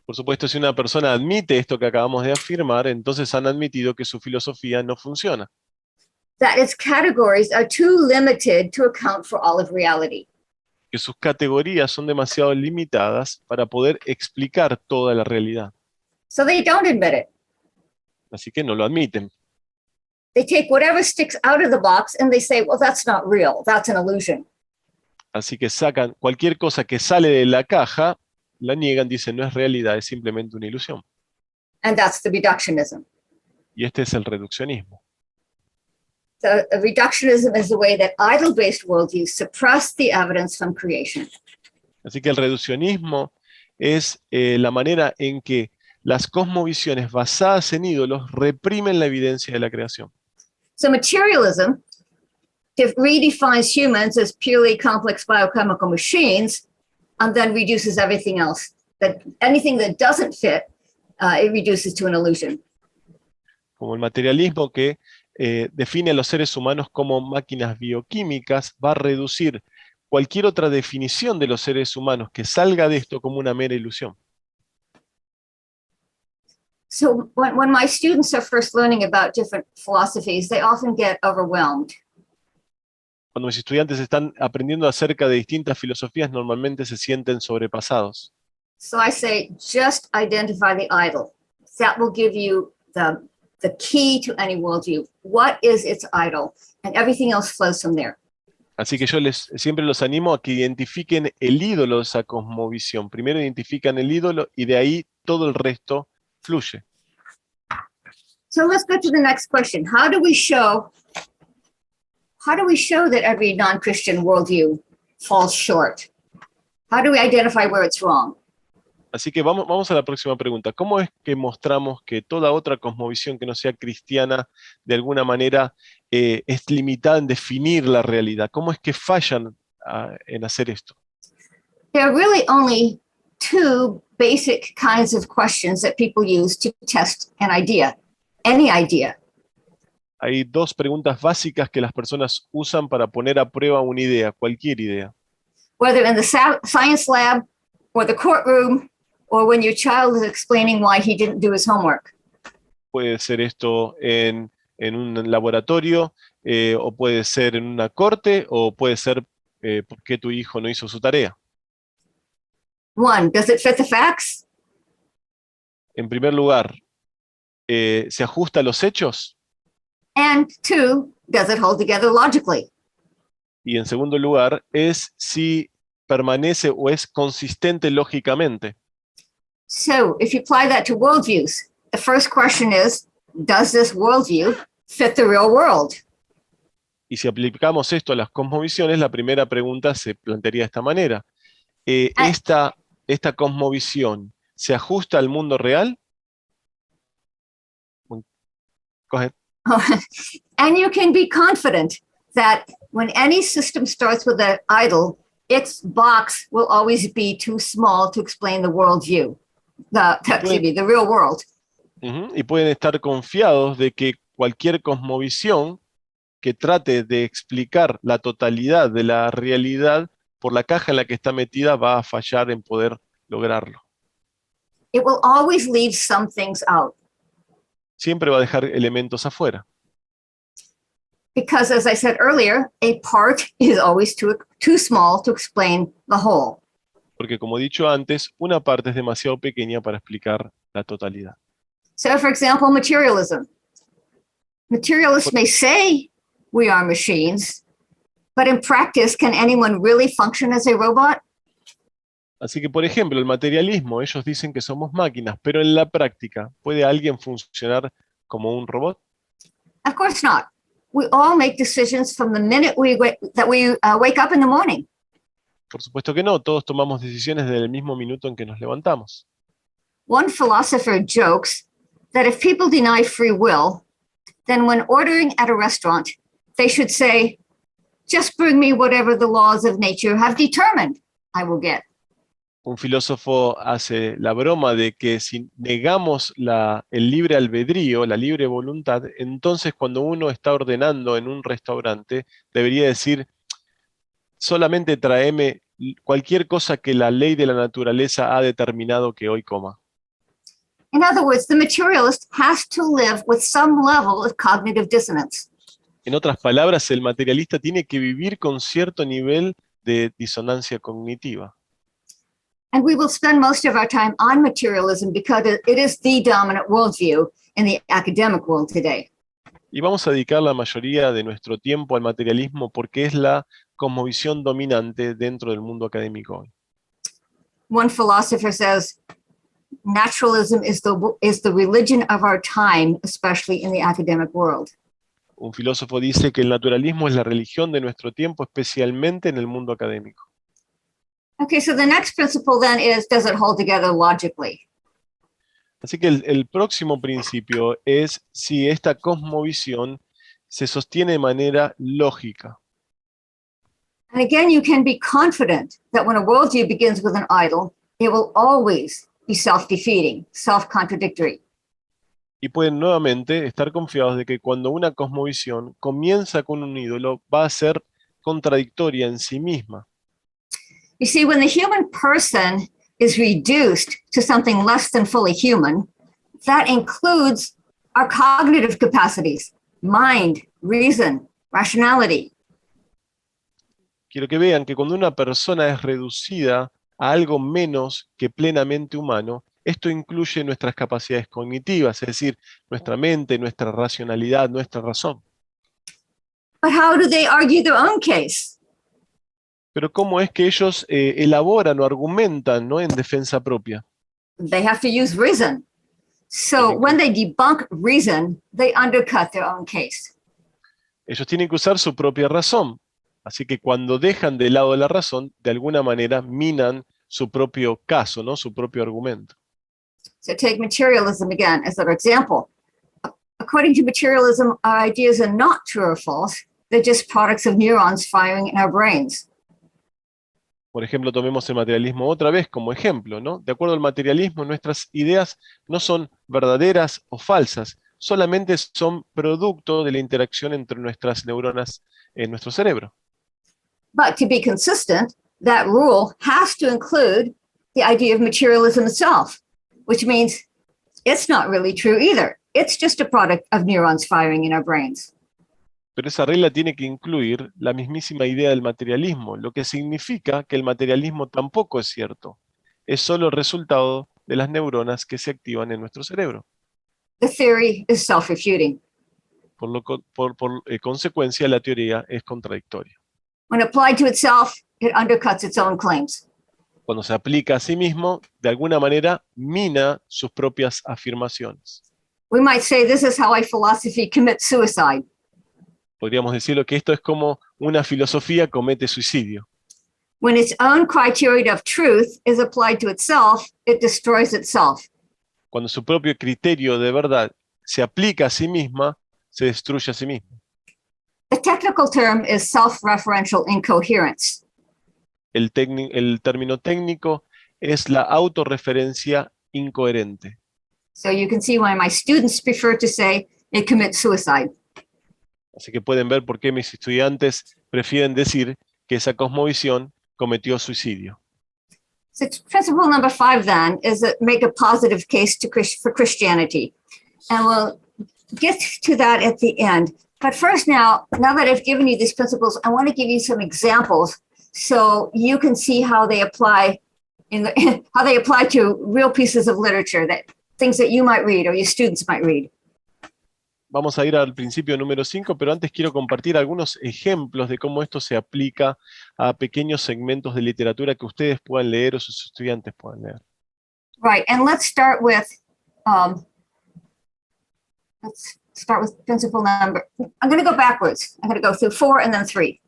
Por supuesto, si una persona admite esto que acabamos de afirmar, entonces han admitido que su filosofía no funciona. That its categories are too limited to account for all of reality. Que sus categorías son demasiado limitadas para poder explicar toda la realidad. So they don't admit it. Así que no lo admiten. They take whatever sticks out of the box and they say, well, that's not real. That's an illusion. Así que sacan cualquier cosa que sale de la caja, la niegan, dicen no es realidad, es simplemente una ilusión. And that's the reductionism. Y este es el reduccionismo. So reductionism is the way that idol-based worldviews suppress the evidence from creation. Así que el reduccionismo es la manera en que las cosmovisiones basadas en ídolos reprimen la evidencia de la creación. So materialism redefines humans as purely complex biochemical machines and then reduces everything else. That anything that doesn't fit, it reduces to an illusion. Como el materialismo que define a los seres humanos como máquinas bioquímicas, va a reducir cualquier otra definición de los seres humanos que salga de esto como una mera ilusión. So when my students are first learning about different philosophies, they often get overwhelmed. Cuando mis estudiantes están aprendiendo acerca de distintas filosofías, normalmente se sienten sobrepasados. So I say, just identify the idol. That will give you the key to any worldview. What is its idol? And everything else flows from there. Así que yo siempre los animo a que identifiquen el ídolo de esa cosmovisión. Primero identifican el ídolo y de ahí todo el resto fluye. So let's go to the next question. How do we show that every non-Christian worldview falls short? How do we identify where it's wrong? Así que vamos a la próxima pregunta. ¿Cómo es que mostramos que toda otra cosmovisión que no sea cristiana, de alguna manera, es limitada en definir la realidad? ¿Cómo es que fallan en hacer esto? There are really only two basic kinds of questions that people use to test an idea, any idea. Hay dos preguntas básicas que las personas usan para poner a prueba una idea, cualquier idea. Whether in the science lab or the courtroom or when your child is explaining why he didn't do his homework. Puede ser esto en un laboratorio, o puede ser en una corte, o puede ser por qué tu hijo no hizo su tarea. One, does it fit the facts? En primer lugar, ¿se ajusta a los hechos? And two, does it hold together logically? Y en segundo lugar, es si permanece o es consistente lógicamente. So if you apply that to worldviews, the first question is, does this worldview fit the real world? Y si aplicamos esto a las cosmovisiones, la primera pregunta se plantearía de esta manera. ¿Esta cosmovisión se ajusta al mundo real? Go ahead. And you can be confident that when any system starts with an idol, its box will always be too small to explain the worldview, the real world. Y pueden estar confiados de que cualquier cosmovisión que trate de explicar la totalidad de la realidad por la caja en la que está metida va a fallar en poder lograrlo. It will always leave some things out. Siempre va a dejar elementos afuera. Because as I said earlier, a part is always too small to explain the whole. Porque como he dicho antes, una parte es demasiado pequeña para explicar la totalidad. So for example, materialism. Materialists may say we are machines, but in practice, can anyone really function as a robot? Así que, por ejemplo, el materialismo, ellos dicen que somos máquinas, pero en la práctica, ¿puede alguien funcionar como un robot? Of course not. We all make decisions from the minute we wake up in the morning. Por supuesto que no, todos tomamos decisiones desde el mismo minuto en que nos levantamos. One philosopher jokes that if people deny free will, then when ordering at a restaurant, they should say, just bring me whatever the laws of nature have determined I will get. Un filósofo hace la broma de que si negamos el libre albedrío, la libre voluntad, entonces cuando uno está ordenando en un restaurante, debería decir, solamente tráeme cualquier cosa que la ley de la naturaleza ha determinado que hoy coma. In other words, the materialist has to live with some level of cognitive dissonance. En otras palabras, el materialista tiene que vivir con cierto nivel de disonancia cognitiva. And we will spend most of our time on materialism because it is the dominant worldview in the academic world today. Y vamos a dedicar la mayoría de nuestro tiempo al materialismo porque es la cosmovisión dominante dentro del mundo académico hoy. One philosopher says, naturalism is the religion of our time, especially in the academic world. Un filósofo dice que el naturalismo es la religión de nuestro tiempo, especialmente en el mundo académico. Okay, so the next principle then is, does it hold together logically? Así que el próximo principio es si esta cosmovisión se sostiene de manera lógica. And again, you can be confident that when a worldview begins with an idol, it will always be self-defeating, self-contradictory. Y pueden nuevamente estar confiados de que cuando una cosmovisión comienza con un ídolo, va a ser contradictoria en sí misma. You see, when the human person is reduced to something less than fully human, that includes our cognitive capacities, mind, reason, rationality. Quiero que vean que cuando una persona es reducida a algo menos que plenamente humano, esto incluye nuestras capacidades cognitivas, es decir, nuestra mente, nuestra racionalidad, nuestra razón. But how do they argue their own case? Pero ¿cómo es que ellos elaboran o argumentan, ¿no?, en defensa propia? They have to use reason. So when they debunk reason, they undercut their own case. Ellos tienen que usar su propia razón. Así que cuando dejan de lado la razón, de alguna manera minan su propio caso, ¿no? Su propio argumento. So take materialism again as our example. According to materialism, our ideas are not true or false. They're just products of neurons firing in our brains. Por ejemplo, tomemos el materialismo otra vez como ejemplo, ¿no? De acuerdo al materialismo, nuestras ideas no son verdaderas o falsas, solamente son producto de la interacción entre nuestras neuronas en nuestro cerebro. But to be consistent, that rule has to include the idea of materialism itself, which means it's not really true either. It's just a product of neurons firing in our brains. Pero esa regla tiene que incluir la mismísima idea del materialismo, lo que significa que el materialismo tampoco es cierto. Es solo el resultado de las neuronas que se activan en nuestro cerebro. The theory is self-refuting. Por consecuencia, la teoría es contradictoria. When applied to itself, it undercuts its own claims. Cuando se aplica a sí mismo, de alguna manera mina sus propias afirmaciones. We might say this is how a philosophy commits suicide. Podríamos decirlo que esto es como una filosofía comete suicidio. When its own criteria of truth is applied to itself, it destroys itself. Cuando su propio criterio de verdad se aplica a sí misma, se destruye a sí misma. The technical term is self-referential incoherence. El término técnico es la autorreferencia incoherente. So you can see why my students prefer to say it commits suicide. Así que pueden ver por qué mis estudiantes prefieren decir que esa cosmovisión cometió suicidio. So principle number 5 then is that make a positive case for Christianity. And we'll get to that at the end. But first now that I've given you these principles, I want to give you some examples so you can see how they apply how they apply to real pieces of literature, things that you might read or your students might read. Vamos a ir al principio número 5, pero antes quiero compartir algunos ejemplos de cómo esto se aplica a pequeños segmentos de literatura que ustedes puedan leer o sus estudiantes puedan leer. Right, and let's start with principle number. I'm going to go backwards. I'm going to go through 4 and then 3.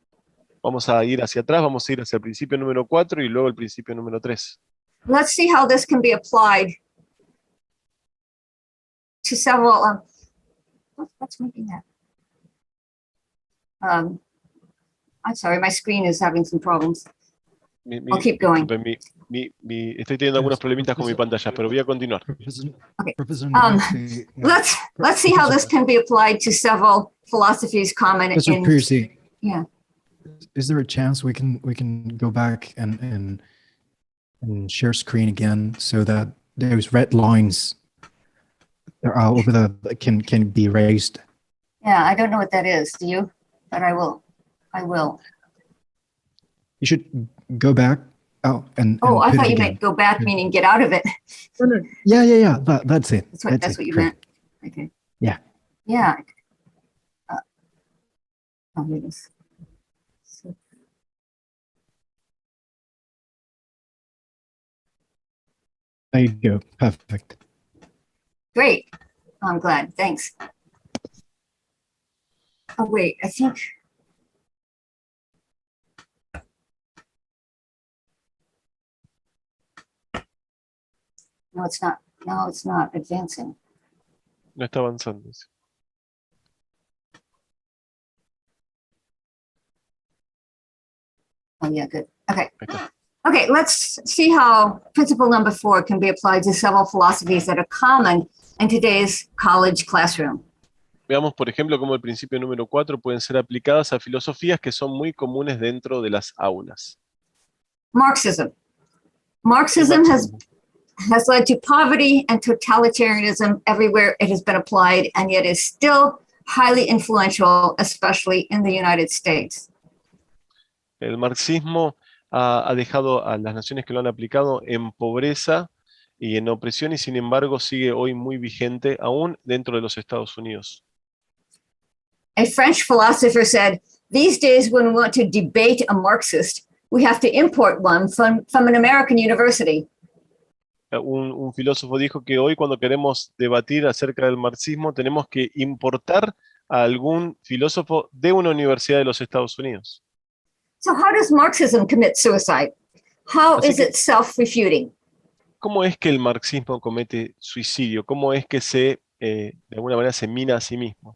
Vamos a ir hacia atrás, vamos a ir hacia el principio número 4 y luego el principio número 3. Let's see how this can be applied to several. What's making that? I'm sorry, my screen is having some problems. I'll keep going. Estoy teniendo algunos problemitas con mi pantalla, pero voy a continuar. Okay. Let's see how this can be applied to several philosophies common Professor in. Pearcey, Yeah. is there a chance we can go back and share screen again so that those red lines that are over the can be erased? Yeah, I don't know what that is. Do you? But I will. You should go back out and. Oh, I put thought it you again. meant go back, meaning get out of it. Yeah. That's it. That's what you correct. meant. Okay. Yeah. Yeah. Oh, here it is. So- There you go. Perfect. Great. I'm glad. Thanks. Oh, wait, I think. No, it's not. No, it's not advancing. No está avanzando. Oh, yeah, good. Okay. Ahí está. Okay, let's see how principle number 4 can be applied to several philosophies that are common in today's college classroom. Veamos, por ejemplo, cómo el principio número 4 pueden ser aplicadas a filosofías que son muy comunes dentro de las aulas. Marxism. Marxism has led to poverty and totalitarianism everywhere it has been applied, and yet is still highly influential, especially in the United States. El marxismo ha dejado a las naciones que lo han aplicado en pobreza y en opresión, y sin embargo sigue hoy muy vigente aún dentro de los Estados Unidos. A French philosopher said, "These days when we want to debate a Marxist, we have to import one from an American university." Un filósofo dijo que hoy cuando queremos debatir acerca del marxismo tenemos que importar a algún filósofo de una universidad de los Estados Unidos. So how does Marxism commit suicide? How Así is que, it self-refuting? ¿cómo es que el marxismo comete suicidio? ¿Cómo es que de alguna manera se mina a sí mismo?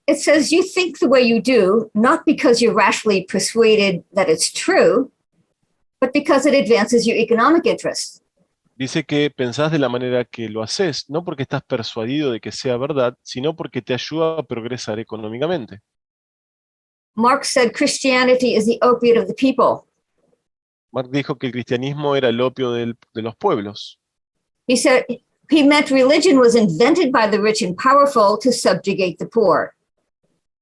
It says you think the way you do, not because you're rationally persuaded that it's true, but because it advances your economic interests. Dice que pensás de la manera que lo haces, no porque estás persuadido de que sea verdad, sino porque te ayuda a progresar económicamente. Marx said Christianity is the opiate of the people. Marx dijo que el cristianismo era el opio de los pueblos. He said he meant religion was invented by the rich and powerful to subjugate the poor.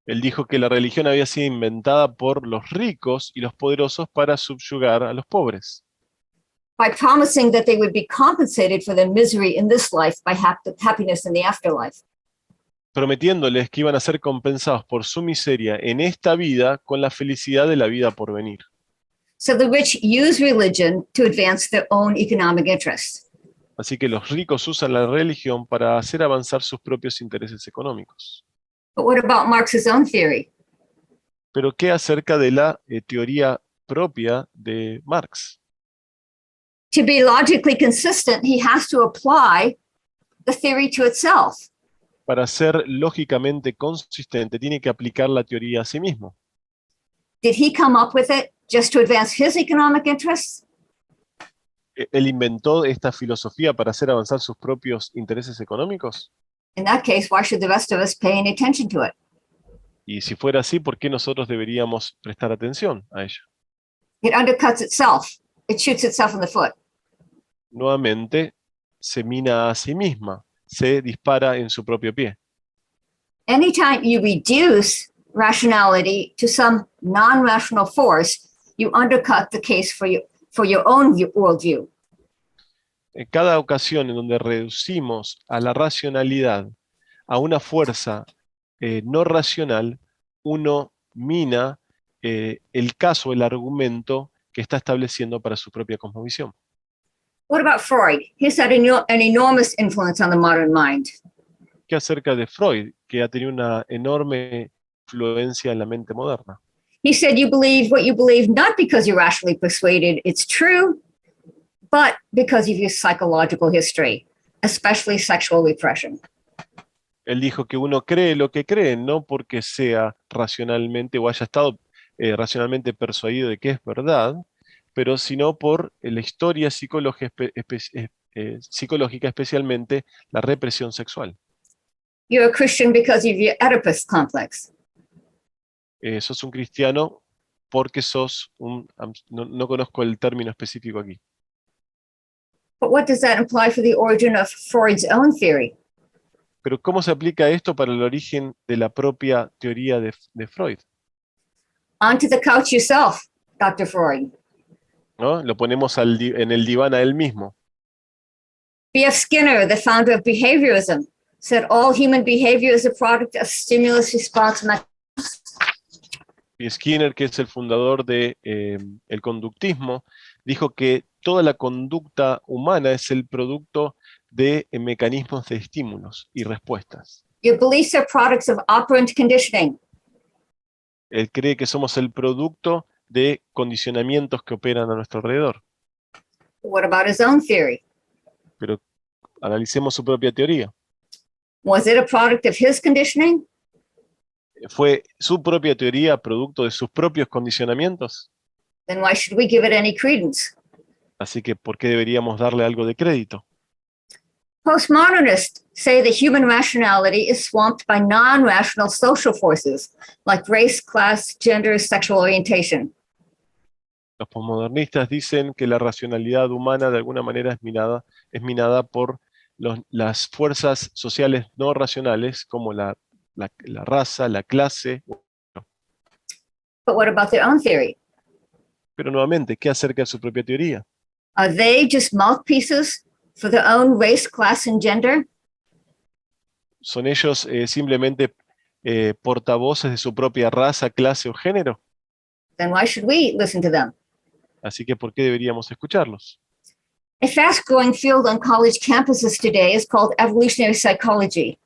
Él dijo que la religión había sido inventada por los ricos y los poderosos para subyugar a los pobres, by promising that they would be compensated for their misery in this life by happiness in the afterlife. prometiéndoles que iban a ser compensados por su miseria en esta vida con la felicidad de la vida por venir. So the rich use religion to advance their own economic interests. Así que los ricos usan la religión para hacer avanzar sus propios intereses económicos. But what about Marx's own theory? Pero ¿qué acerca de la teoría propia de Marx? To be logically consistent, he has to apply the theory to itself. Para ser lógicamente consistente, tiene que aplicar la teoría a sí mismo. Did he come up with it just to advance his economic interests? ¿Él inventó esta filosofía para hacer avanzar sus propios intereses económicos? In that case, why should the rest of us pay any attention to it? Y si fuera así, ¿por qué nosotros deberíamos prestar atención a ello? It undercuts itself. It shoots itself in the foot. Nuevamente, se mina a sí misma, se dispara en su propio pie. Anytime you reduce rationality to some non-rational force, you undercut the case for your own worldview. En cada ocasión en donde reducimos a la racionalidad a una fuerza no racional, uno mina el caso, el argumento que está estableciendo para su propia cosmovisión. What about Freud? He's had an enormous influence on the modern mind. ¿Qué acerca de Freud, que ha tenido una enorme influencia en la mente moderna? He said you believe what you believe not because you're rationally persuaded it's true, but because of your psychological history, especially sexual repression. Él dijo que uno cree lo que cree, no porque sea racionalmente o haya estado racionalmente persuadido de que es verdad, pero sino por la historia psicológica, especialmente la represión sexual. You're a Christian because of your Oedipus complex. Sos un cristiano porque sos no conozco el término específico aquí. But what does that imply for the origin of Freud's own theory? Pero ¿cómo se aplica esto para el origen de la propia teoría de Freud? Onto the couch yourself, Dr. Freud. ¿No? Lo ponemos en el diván a él mismo. B.F. Skinner, the founder of behaviorism, said all human behavior is a product of stimulus-response mechanisms. Y Skinner, que es el fundador de el conductismo, dijo que toda la conducta humana es el producto de mecanismos de estímulos y respuestas. Your beliefs are products of operant conditioning. Él cree que somos el producto de condicionamientos que operan a nuestro alrededor. What about his own theory? Pero analicemos su propia teoría. Was it a product of his conditioning? ¿Fue su propia teoría producto de sus propios condicionamientos? Then why should we give it any credence? Así que, ¿por qué deberíamos darle algo de crédito? Postmodernists say the human rationality is swamped by non-rational social forces like race, class, gender, sexual orientation. Los posmodernistas dicen que la racionalidad humana de alguna manera es minada por las fuerzas sociales no racionales como la raza, la clase. But what about their own theory? Pero nuevamente, ¿qué acerca de su propia teoría? Are they just mouthpieces for their own race, class, and gender? ¿Son ellos simplemente portavoces de su propia raza, clase o género? Then why should we listen to them? Así que, ¿por qué deberíamos escucharlos? A fast-growing field on college campuses today is called evolutionary psychology.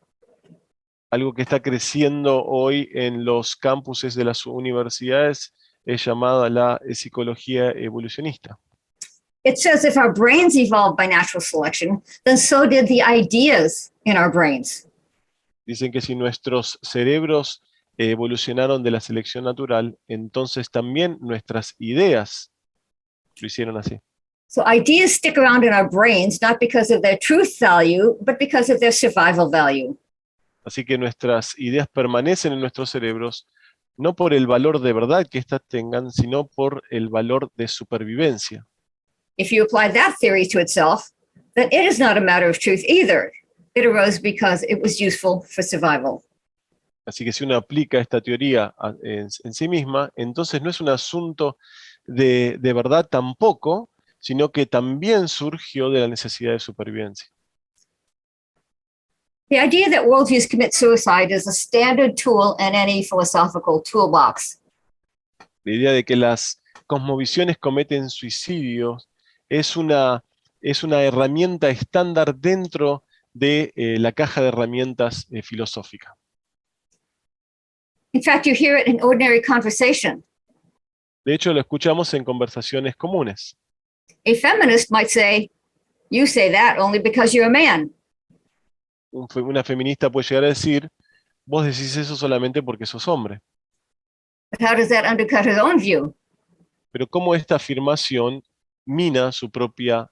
Algo que está creciendo hoy en los campuses de las universidades es llamada la psicología evolucionista. It says if our brains evolved by natural selection, then so did the ideas in our brains. Dicen que si nuestros cerebros evolucionaron de la selección natural, entonces también nuestras ideas lo hicieron así. So ideas stick around in our brains, not because of their truth value, but because of their survival value. Así que nuestras ideas permanecen en nuestros cerebros, no por el valor de verdad que éstas tengan, sino por el valor de supervivencia. If you apply that theory to itself, then it is not a matter of truth either. It arose because it was useful for survival. Así que si uno aplica esta teoría en sí misma, entonces no es un asunto de verdad tampoco, sino que también surgió de la necesidad de supervivencia. The idea that worldviews commit suicide is a standard tool in any philosophical toolbox. La idea de que las cosmovisiones cometen suicidio es una herramienta estándar dentro de la caja de herramientas filosófica. In fact, you hear it in ordinary conversation. De hecho, lo escuchamos en conversaciones comunes. A feminist might say, you say that only because you're a man. Una feminista puede llegar a decir, vos decís eso solamente porque sos hombre. But how does that undercut her own view? Pero cómo esta afirmación mina su propia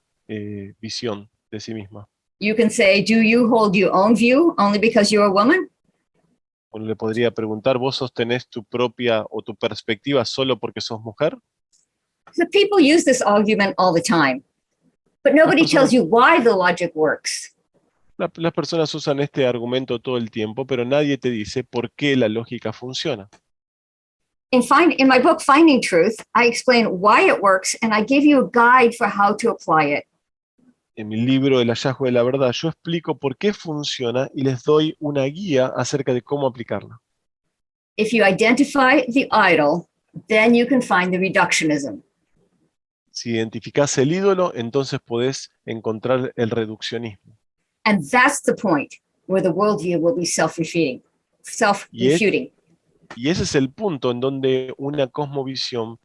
visión de sí misma. You can say, do you hold your own view only because you're a woman? Uno le podría preguntar, ¿vos sostenés tu propia o tu perspectiva solo porque sos mujer? So people use this argument all the time, but nobody tells you why the logic works. Las personas usan este argumento todo el tiempo, pero nadie te dice por qué la lógica funciona. In my book, Finding Truth, I explain why it works and I give you a guide for how to apply it. En mi libro El hallazgo de la verdad, yo explico por qué funciona y les doy una guía acerca de cómo aplicarla. If you identify the idol, then you can find the reductionism. Si identificás el ídolo, entonces podés encontrar el reduccionismo. And that's the point where the worldview will be self-refuting. Y ese es el punto en donde una cosmovisión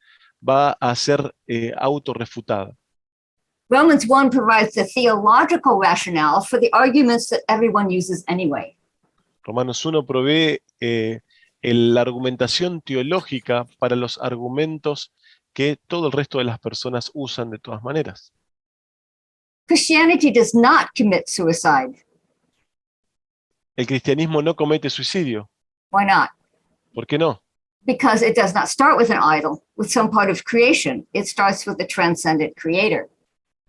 va a ser autorrefutada. Romans 1 provides the theological rationale for the arguments that everyone uses anyway. Romanos 1 provee la argumentación teológica para los argumentos que todo el resto de las personas usan de todas maneras. Christianity does not commit suicide. El cristianismo no comete suicidio. Why not? ¿Por qué no? Because it does not start with an idol, with some part of creation. It starts with the transcendent creator.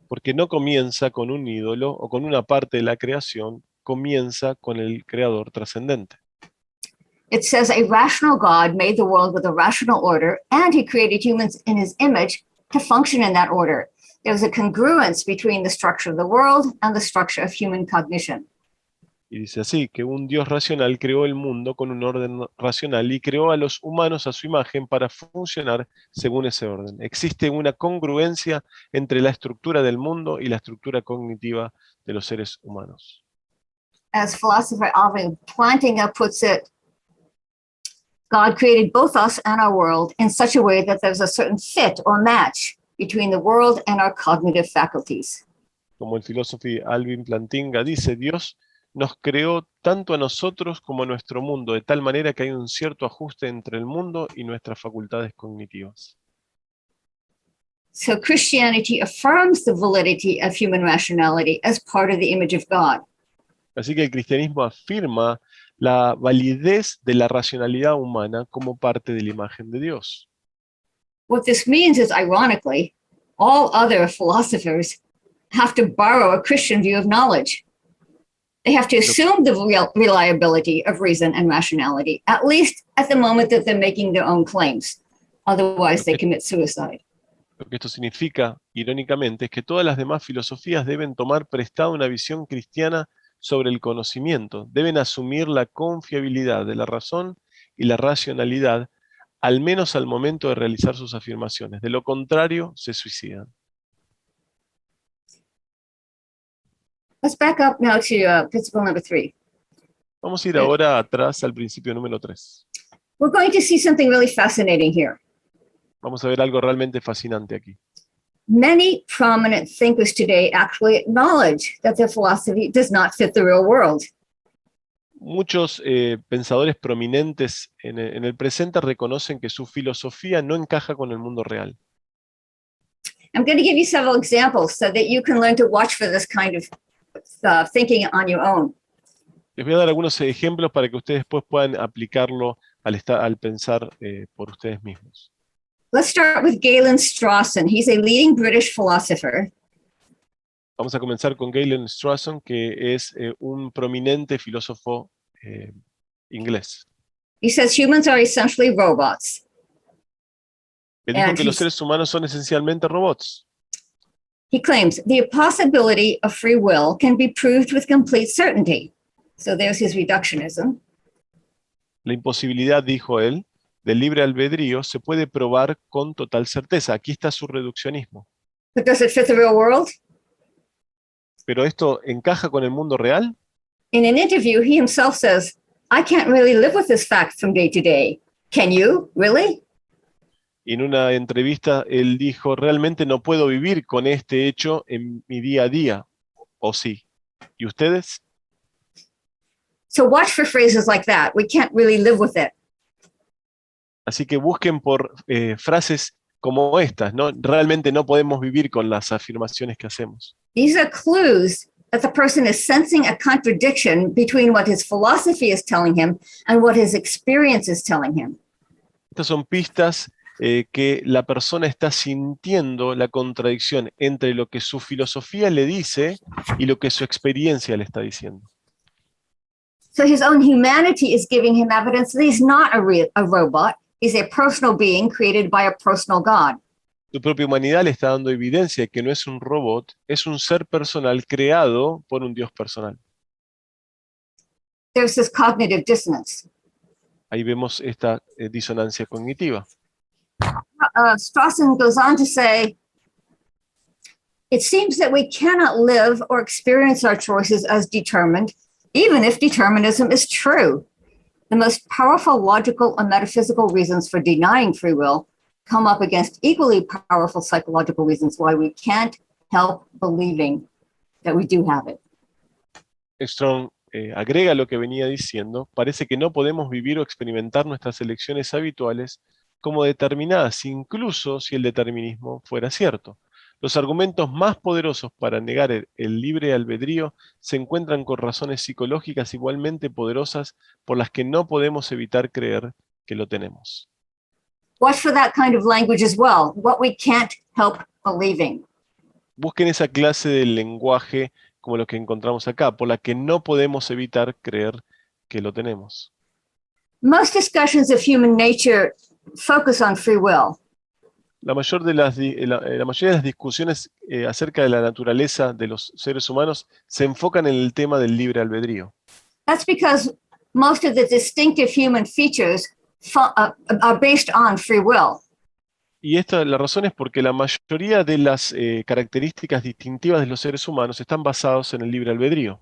Porque no comienza con un ídolo o con una parte de la creación, comienza con el creador trascendente. It says a rational God made the world with a rational order, and he created humans in his image to function in that order. There's a congruence between the structure of the world and the structure of human cognition. Y dice así, que un Dios racional creó el mundo con un orden racional y creó a los humanos a su imagen para funcionar según ese orden. Existe una congruencia entre la estructura del mundo y la estructura cognitiva de los seres humanos. As philosopher Alvin Plantinga puts it, God created both us and our world in such a way that there's a certain fit or match between the world and our cognitive faculties. Como el filósofo Alvin Plantinga dice, Dios nos creó tanto a nosotros como a nuestro mundo, de tal manera que hay un cierto ajuste entre el mundo y nuestras facultades cognitivas. So Christianity affirms the validity of human rationality as part of the image of God. Así que el cristianismo afirma la validez de la racionalidad humana como parte de la imagen de Dios. What this means is, ironically, all other philosophers have to borrow a Christian view of knowledge. They have to assume the reliability of reason and rationality, at least at the moment that they're making their own claims. Otherwise, they commit suicide. Lo que esto significa, irónicamente, es que todas las demás filosofías deben tomar prestada una visión cristiana sobre el conocimiento. Deben asumir la confiabilidad de la razón y la racionalidad, al menos al momento de realizar sus afirmaciones. De lo contrario, se suicidan. Let's back up now to principle number 3. Vamos a ir ahora atrás al principio número 3. We're going to see something really fascinating here. Vamos a ver algo realmente fascinante aquí. Many prominent thinkers today actually acknowledge that their philosophy does not fit the real world. Muchos pensadores prominentes en el presente reconocen que su filosofía no encaja con el mundo real. I'm going to give you several examples so that you can learn to watch for this kind of thinking on your own. Les voy a dar algunos ejemplos para que ustedes después puedan aplicarlo al pensar por ustedes mismos. Let's start with Galen Strawson. He's a leading British philosopher. Vamos a comenzar con Galen Strawson, que es un prominente filósofo inglés. He says humans are essentially robots. Él dijo And que los seres humanos son esencialmente robots. He claims the possibility of free will can be proved with complete certainty. So there's his reductionism. La imposibilidad, dijo él, del libre albedrío se puede probar con total certeza. Aquí está su reduccionismo. But does it fit the real world? ¿Pero esto encaja con el mundo real? In an interview, he himself says, I can't really live with this fact from day to day. Can you? Really? Y en una entrevista él dijo, realmente no puedo vivir con este hecho en mi día a día. ¿O sí? ¿Y ustedes? So watch for phrases like that. We can't really live with it. Así que busquen por frases como estas, ¿no? Realmente no podemos vivir con las afirmaciones que hacemos. These are clues that the person is sensing a contradiction between what his philosophy is telling him and what his experience is telling him. Estas son pistas que la persona está sintiendo la contradicción entre lo que su filosofía le dice y lo que su experiencia le está diciendo. So his own humanity is giving him evidence that he's not a robot. He's a personal being created by a personal God. Su propia humanidad le está dando evidencia de que no es un robot, es un ser personal creado por un Dios personal. There's this cognitive dissonance. Ahí vemos esta disonancia cognitiva. Strawson goes on to say, it seems that we cannot live or experience our choices as determined, even if determinism is true. The most powerful logical and metaphysical reasons for denying free will come up against equally powerful psychological reasons why we can't help believing that we do have it. Strong agrega lo que venía diciendo, parece que no podemos vivir o experimentar nuestras elecciones habituales como determinadas, incluso si el determinismo fuera cierto. Los argumentos más poderosos para negar el libre albedrío se encuentran con razones psicológicas igualmente poderosas por las que no podemos evitar creer que lo tenemos. Watch for that kind of language as well, what we can't help believing. Busquen esa clase de lenguaje como lo que encontramos acá, por la que no podemos evitar creer que lo tenemos. Most discussions of human nature focus on free will. La mayoría de las discusiones acerca de la naturaleza de los seres humanos se enfocan en el tema del libre albedrío. That's because most of the distinctive human features are based on free will. Y la razón es porque la mayoría de las características distintivas de los seres humanos están basados en el libre albedrío.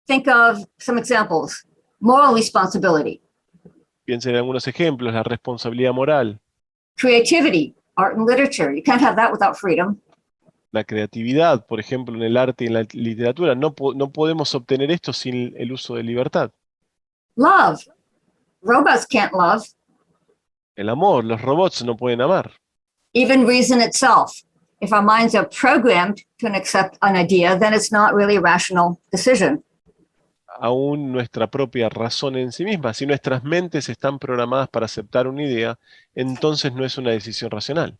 Think of some examples. Moral responsibility, Piensen en algunos ejemplos, la responsabilidad moral, creativity, art and literature. You can't have that without freedom. la creatividad, por ejemplo, en el arte y en la literatura. No podemos obtener esto sin el uso de libertad. Love. Robots can't love. El amor, los robots no pueden amar. Even reason itself. If our minds are programmed to accept an idea, then it's not really a rational decision. Aún nuestra propia razón en sí misma. Si nuestras mentes están programadas para aceptar una idea, entonces no es una decisión racional.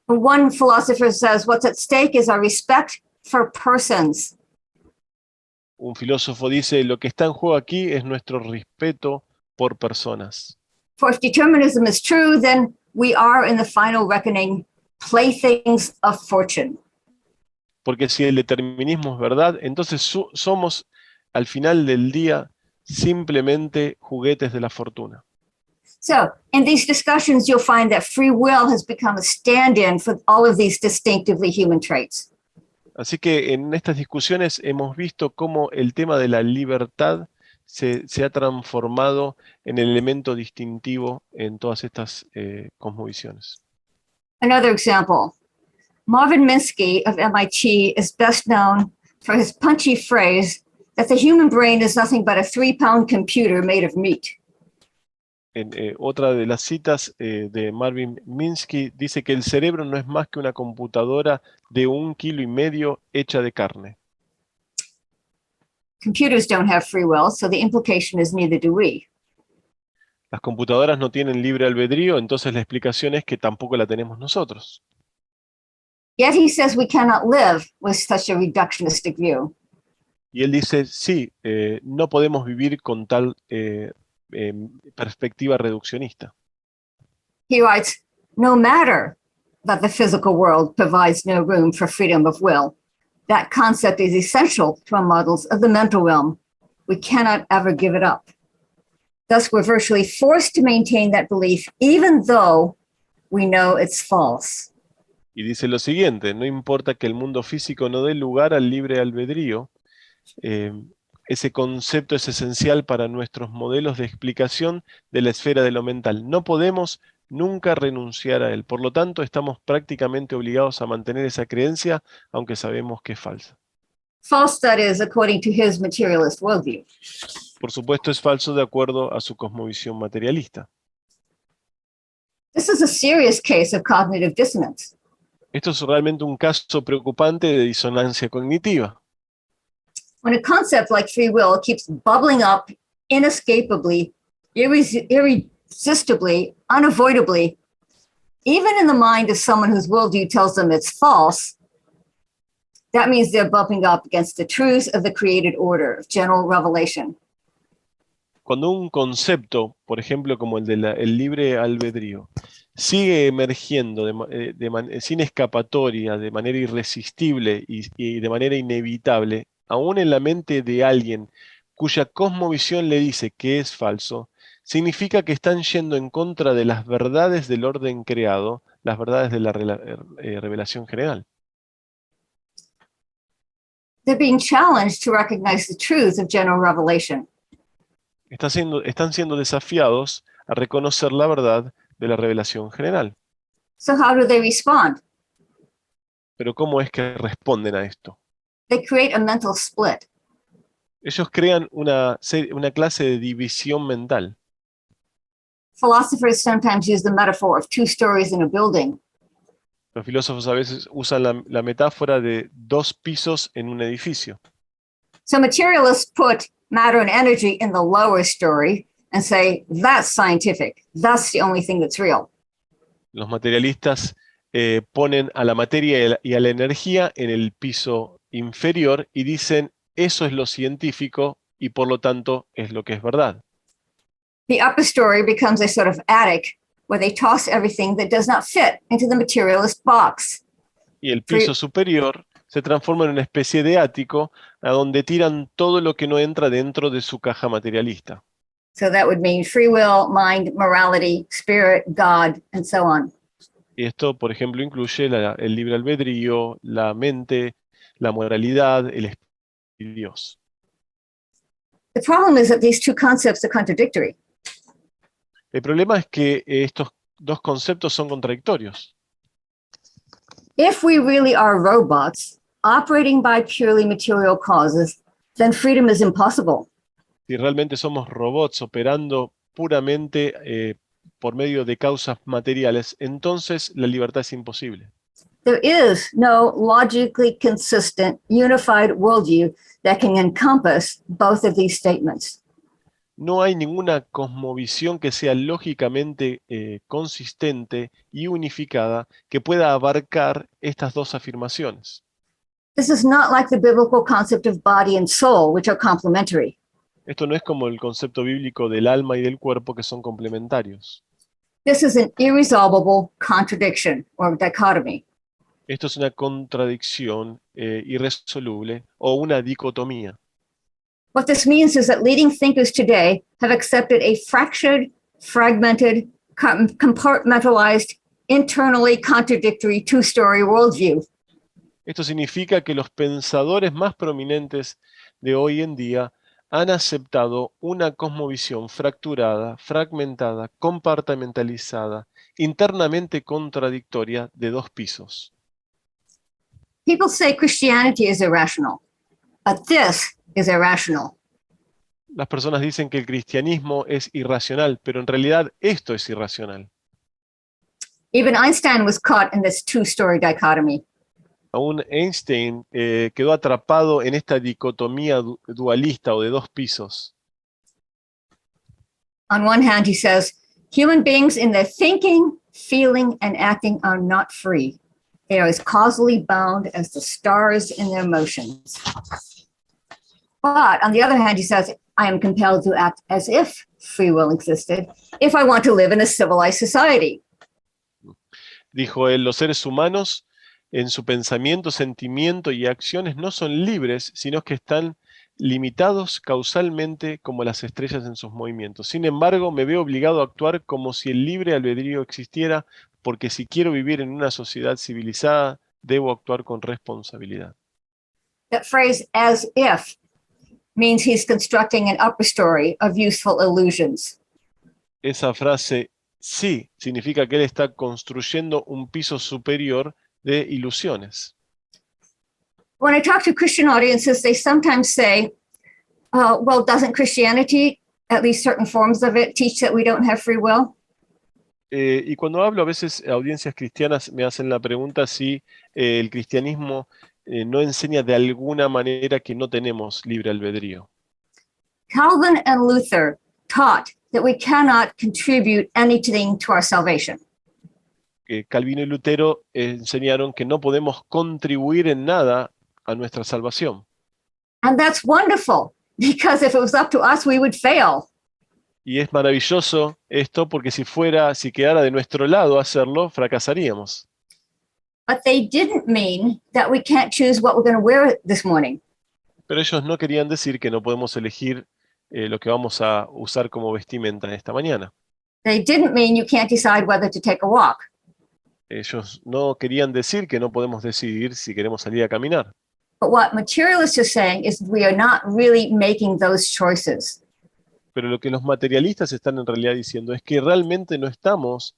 One philosopher says what's at stake is our respect for persons. Un filósofo dice, lo que está en juego aquí es nuestro respeto por personas. For if determinism is true, then we are in the final reckoning playthings of fortune. Porque si el determinismo es verdad, entonces somos al final del día simplemente juguetes de la fortuna. So, in these discussions, you'll find that free will has become a stand-in for all of these distinctively human traits. Así que en estas discusiones hemos visto cómo el tema de la libertad se ha transformado en el elemento distintivo en todas estas cosmovisiones. Another example. Marvin Minsky of MIT is best known for his punchy phrase that the human brain is nothing but a 3-pound computer made of meat. Otra de las citas de Marvin Minsky dice que el cerebro no es más que una computadora de 1,5 kilos hecha de carne. Computers don't have free will, so the implication is neither do we. Las computadoras no tienen libre albedrío, entonces la explicación es que tampoco la tenemos nosotros. Yet he says we cannot live with such a reductionistic view. Y él dice, sí, no podemos vivir con tal perspectiva reduccionista. He writes, no matter that the physical world provides no room for freedom of will, that concept is essential to our models of the mental realm. We cannot ever give it up. Thus, we're virtually forced to maintain that belief, even though we know it's false. Y dice lo siguiente, no importa que el mundo físico no dé lugar al libre albedrío, ese concepto es esencial para nuestros modelos de explicación de la esfera de lo mental. No podemos nunca renunciar a él. Por lo tanto, estamos prácticamente obligados a mantener esa creencia, aunque sabemos que es falsa. False, that is, according to his materialist worldview. Por supuesto, es falso de acuerdo a su cosmovisión materialista. This is a serious case of cognitive dissonance. Esto es realmente un caso preocupante de disonancia cognitiva. When a concept like free will keeps bubbling up inescapably, irresistibly, unavoidably, even in the mind of someone whose worldview tells them it's false, that means they're bumping up against the truths of the created order of general revelation. Cuando un concepto, por ejemplo, como el del libre albedrío, sigue emergiendo sin escapatoria, de manera irresistible y de manera inevitable, aún en la mente de alguien cuya cosmovisión le dice que es falso, significa que están yendo en contra de las verdades del orden creado, las verdades de la revelación general. They're being challenged to recognize the truth of general revelation. Están siendo desafiados a reconocer la verdad de la revelación general. So how do they respond? Pero ¿cómo es que responden a esto? They create a mental split. Ellos crean una clase de división mental. Philosophers sometimes use the metaphor of 2 stories in a building. Los filósofos a veces usan la metáfora de 2 pisos en un edificio. So materialists put matter and energy in the lower story and say, that's scientific. That's the only thing that's real. Los materialistas ponen a la materia y a la energía en el piso inferior y dicen, eso es lo científico y por lo tanto es lo que es verdad. The upper story becomes a sort of attic where they toss everything that does not fit into the materialist box. Y el piso superior se transforma en una especie de ático a donde tiran todo lo que no entra dentro de su caja materialista. So that would mean free will, mind, morality, spirit, God, and so on. Y esto, por ejemplo, incluye el libre albedrío, la mente, la moralidad, el espíritu y Dios. The problem is that these 2 concepts are contradictory. El problema es que estos 2 conceptos son contradictorios. If we really are robots operating by purely material causes, then freedom is impossible. Si realmente somos robots operando puramente por medio de causas materiales, entonces la libertad es imposible. There is no logically consistent, unified worldview that can encompass both of these statements. No hay ninguna cosmovisión que sea lógicamente consistente y unificada que pueda abarcar estas 2 afirmaciones. This is not like the biblical concept of body and soul, which are complementary. Esto no es como el concepto bíblico del alma y del cuerpo que son complementarios. This is an irresolvable contradiction or dichotomy. Esto es una contradicción irresoluble o una dicotomía. What this means is that leading thinkers today have accepted a fractured, fragmented, compartmentalized, internally contradictory 2-story worldview. Esto significa que los pensadores más prominentes de hoy en día han aceptado una cosmovisión fracturada, fragmentada, compartimentalizada, internamente contradictoria de dos pisos. People say Christianity is irrational, but this is irrational. Las personas dicen que el cristianismo es irracional, pero en realidad esto es irracional. Even Einstein was caught in this two-story dichotomy. Aún Einstein quedó atrapado en esta dicotomía dualista o de dos pisos. On one hand, he says, human beings in their thinking, feeling, and acting are not free. They are as causally bound as the stars in their motions. But on the other hand, he says, I am compelled to act as if free will existed if I want to live in a civilized society. Dijo él, los seres humanos en su pensamiento, sentimiento y acciones no son libres, sino que están limitados causalmente como las estrellas en sus movimientos. Sin embargo, me veo obligado a actuar como si el libre albedrío existiera, porque si quiero vivir en una sociedad civilizada, debo actuar con responsabilidad. That phrase, as if, means he's constructing an upper story of useful illusions. Esa frase, sí, significa que él está construyendo un piso superior de ilusiones. When I talk to Christian audiences, they sometimes say, well, doesn't Christianity, at least certain forms of it, teach that we don't have free will? Y cuando hablo, a veces audiencias cristianas me hacen la pregunta si el cristianismo no enseña de alguna manera que no tenemos libre albedrío. Calvin and Luther taught that we cannot contribute anything to our salvation. Calvino y Lutero enseñaron que no podemos contribuir en nada a nuestra salvación. And that's wonderful, because if it was up to us, we would fail. Y es maravilloso esto porque si quedara de nuestro lado hacerlo, fracasaríamos. But they didn't mean that we can't choose what we're going to wear this morning. Pero ellos no querían decir que no podemos elegir lo que vamos a usar como vestimenta en esta mañana. They didn't mean you can't decide whether to take a walk. Ellos no querían decir que no podemos decidir si queremos salir a caminar. But what materialists are saying is we are not really making those choices. Pero lo que los materialistas están en realidad diciendo es que realmente no estamos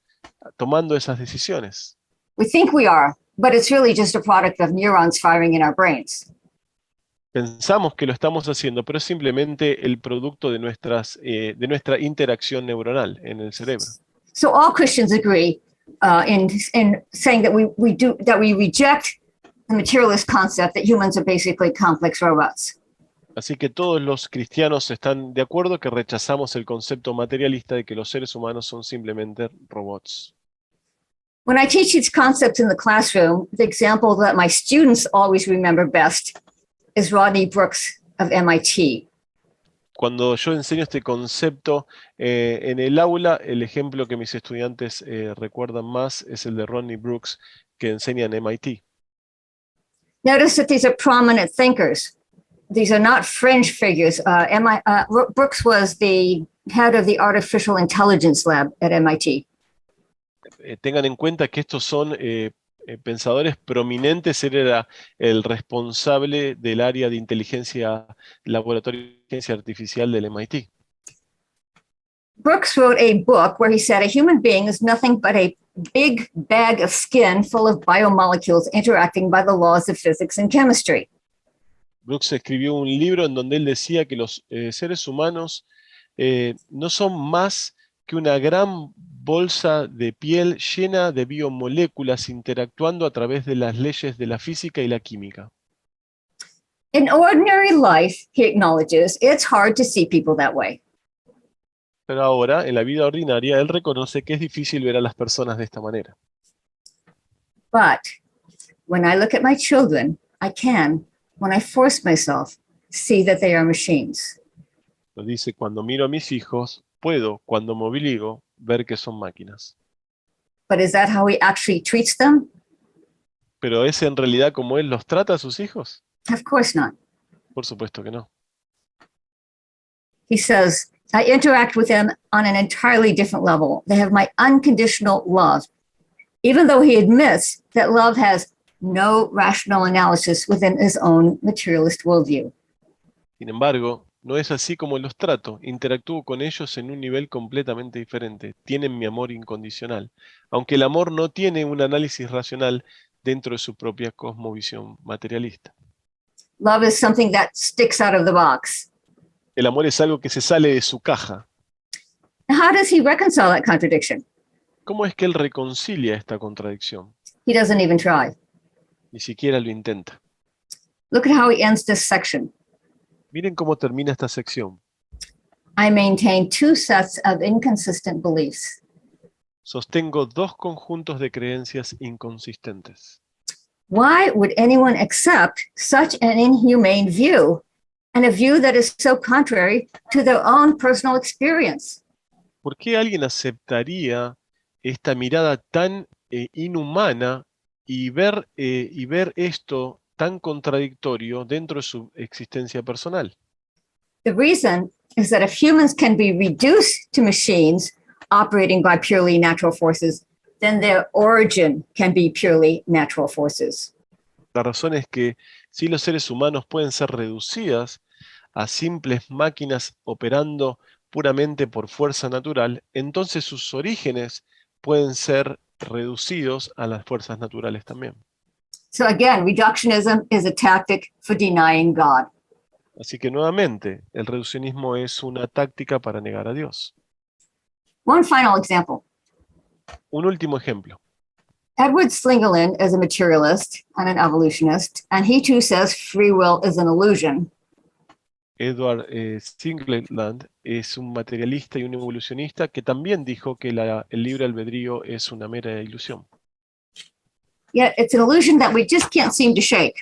tomando esas decisiones. We think we are, but it's really just a product of neurons firing in our brains. Pensamos que lo estamos haciendo, pero es simplemente el producto de nuestra interacción neuronal en el cerebro. So all Christians agree in saying that we reject the materialist concept that humans are basically complex robots. Así que todos los cristianos están de acuerdo que rechazamos el concepto materialista de que los seres humanos son simplemente robots. When I teach these concepts in the classroom, the example that my students always remember best is Rodney Brooks of MIT. Cuando yo enseño este concepto en el aula, el ejemplo que mis estudiantes recuerdan más es el de Rodney Brooks, que enseña en MIT. Notice that these are prominent thinkers. These are not fringe figures. Brooks was the head of the Artificial Intelligence Lab at MIT. Tengan en cuenta que estos son pensadores prominentes. Él era el responsable del área de laboratorio de inteligencia artificial del MIT. Brooks wrote a book where he said a human being is nothing but a big bag of skin full of biomolecules interacting by the laws of physics and chemistry. Brooks escribió un libro en donde él decía que los seres humanos no son más que una gran bolsa de piel llena de biomoléculas interactuando a través de las leyes de la física y la química. In ordinary life, he acknowledges, it's hard to see people that way. Pero ahora, en la vida ordinaria, él reconoce que es difícil ver a las personas de esta manera. But when I look at my children, I can, when I force myself, see that they are machines. Lo dice, cuando miro a mis hijos, puedo, cuando me obligo, ver que son máquinas. But is that how he actually treats them? ¿Pero es en realidad como él los trata a sus hijos? Of course not. Por supuesto que no. He says, I interact with them on an entirely different level. They have my unconditional love, even though he admits that love has no rational analysis within his own materialist worldview. Sin embargo, No es así como los trato. Interactúo con ellos en un nivel completamente diferente. Tienen mi amor incondicional. Aunque el amor no tiene un análisis racional dentro de su propia cosmovisión materialista. Love is something that sticks out of the box. El amor es algo que se sale de su caja. How does he reconcile that contradiction? ¿Cómo es que él reconcilia esta contradicción? He doesn't even try. Ni siquiera lo intenta. Look at how he ends this section. Miren cómo termina esta sección. I maintain two sets of inconsistent beliefs. Sostengo dos conjuntos de creencias inconsistentes. Why would anyone accept such an inhumane view and a view that is so contrary to their own personal experience? ¿Por qué alguien aceptaría esta mirada tan inhumana y ver esto tan contradictorio dentro de su existencia personal? The reason is that if humans can be reduced to machines operating by purely natural forces, then their origin can be purely natural forces. La razón es que si los seres humanos pueden ser reducidas a simples máquinas operando puramente por fuerza natural, entonces sus orígenes pueden ser reducidos a las fuerzas naturales también. So again, reductionism is a tactic for denying God. Así que nuevamente, el reduccionismo es una táctica para negar a Dios. One final example. Un último ejemplo. Edward Slingerland is a materialist and an evolutionist, and he too says free will is an illusion. Edward Slingerland es un materialista y un evolucionista que también dijo que el libre albedrío es una mera ilusión. Yet it's an illusion that we just can't seem to shake.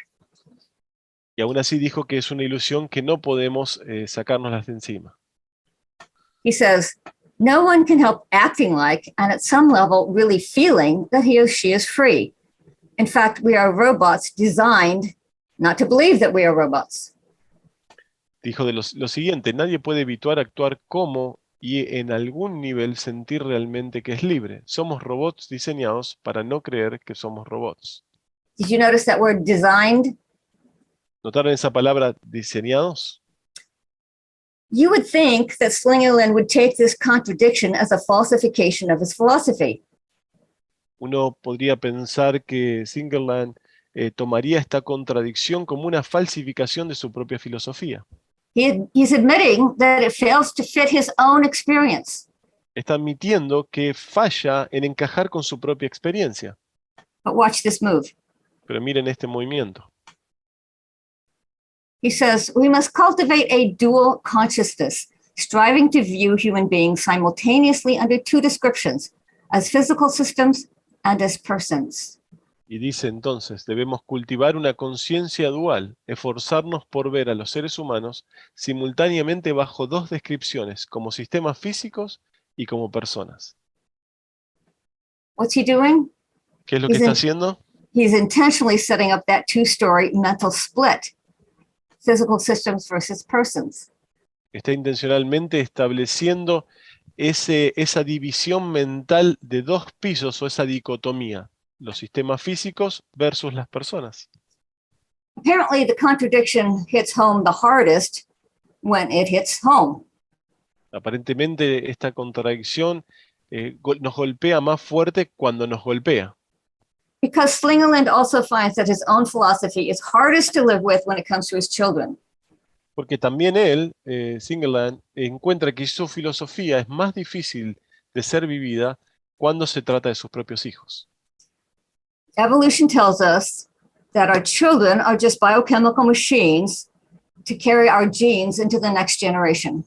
Y aún así dijo que es una ilusión que no podemos sacárnoslas de encima. He says, no one can help acting like, and at some level really feeling, that he or she is free. In fact, we are robots designed not to believe that we are robots. Dijo lo siguiente: nadie puede evitar actuar como y en algún nivel sentir realmente que es libre. Somos robots diseñados para no creer que somos robots. Did you notice that word designed? ¿Notaron esa palabra diseñados? You would think that Slingerland would take this contradiction as a falsification of his philosophy. Uno podría pensar que Slingerland tomaría esta contradicción como una falsificación de su propia filosofía. He's admitting that it fails to fit his own experience. Está admitiendo que falla en encajar con su propia experiencia. But watch this move. Pero miren este movimiento. He says, we must cultivate a dual consciousness, striving to view human beings simultaneously under two descriptions, as physical systems and as persons. Y dice entonces, debemos cultivar una conciencia dual, esforzarnos por ver a los seres humanos simultáneamente bajo dos descripciones, como sistemas físicos y como personas. What's he doing? ¿Qué es lo que está haciendo? He's intentionally setting up that two-story mental split, physical systems versus persons. Está intencionalmente estableciendo esa división mental de dos pisos o esa dicotomía, los sistemas físicos versus las personas. Apparently, the contradiction hits home the hardest when it hits home. Aparentemente, esta contradicción nos golpea más fuerte cuando nos golpea. Because Slingerland also finds that his own philosophy is hardest to live with when it comes to his children. Porque también él, Slingerland, encuentra que su filosofía es más difícil de ser vivida cuando se trata de sus propios hijos. Evolution tells us that our children are just biochemical machines to carry our genes into the next generation.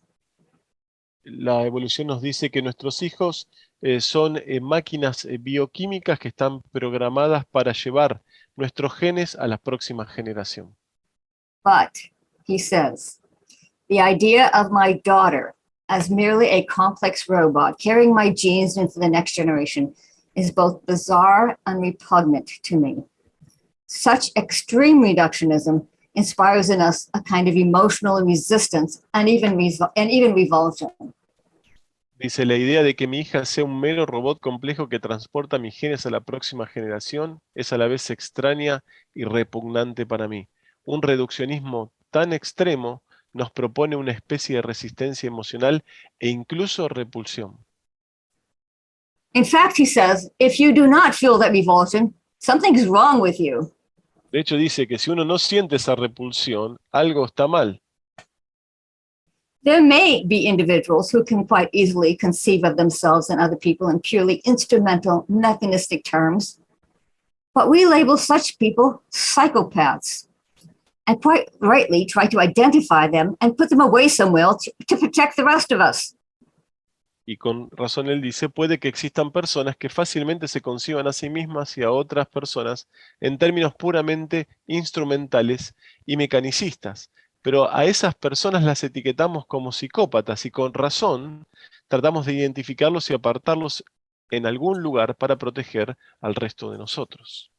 La evolución nos dice que nuestros hijos son máquinas bioquímicas que están programadas para llevar nuestros genes a la próxima generación. But, he says, the idea of my daughter as merely a complex robot carrying my genes into the next generation is both bizarre and repugnant to me. Such extreme reductionism inspires in us a kind of emotional resistance and even revulsion. Dice, la idea de que mi hija sea un mero robot complejo que transporta mis genes a la próxima generación es a la vez extraña y repugnante para mí. Un reduccionismo tan extremo nos propone una especie de resistencia emocional e incluso repulsión. In fact, he says, if you do not feel that revulsion, something's wrong with you. De hecho, dice que si uno no siente esa repulsión, algo está mal. There may be individuals who can quite easily conceive of themselves and other people in purely instrumental, mechanistic terms, but we label such people psychopaths and quite rightly try to identify them and put them away somewhere to protect the rest of us. Y con razón él dice, puede que existan personas que fácilmente se conciban a sí mismas y a otras personas en términos puramente instrumentales y mecanicistas, pero a esas personas las etiquetamos como psicópatas y con razón tratamos de identificarlos y apartarlos en algún lugar para proteger al resto de nosotros.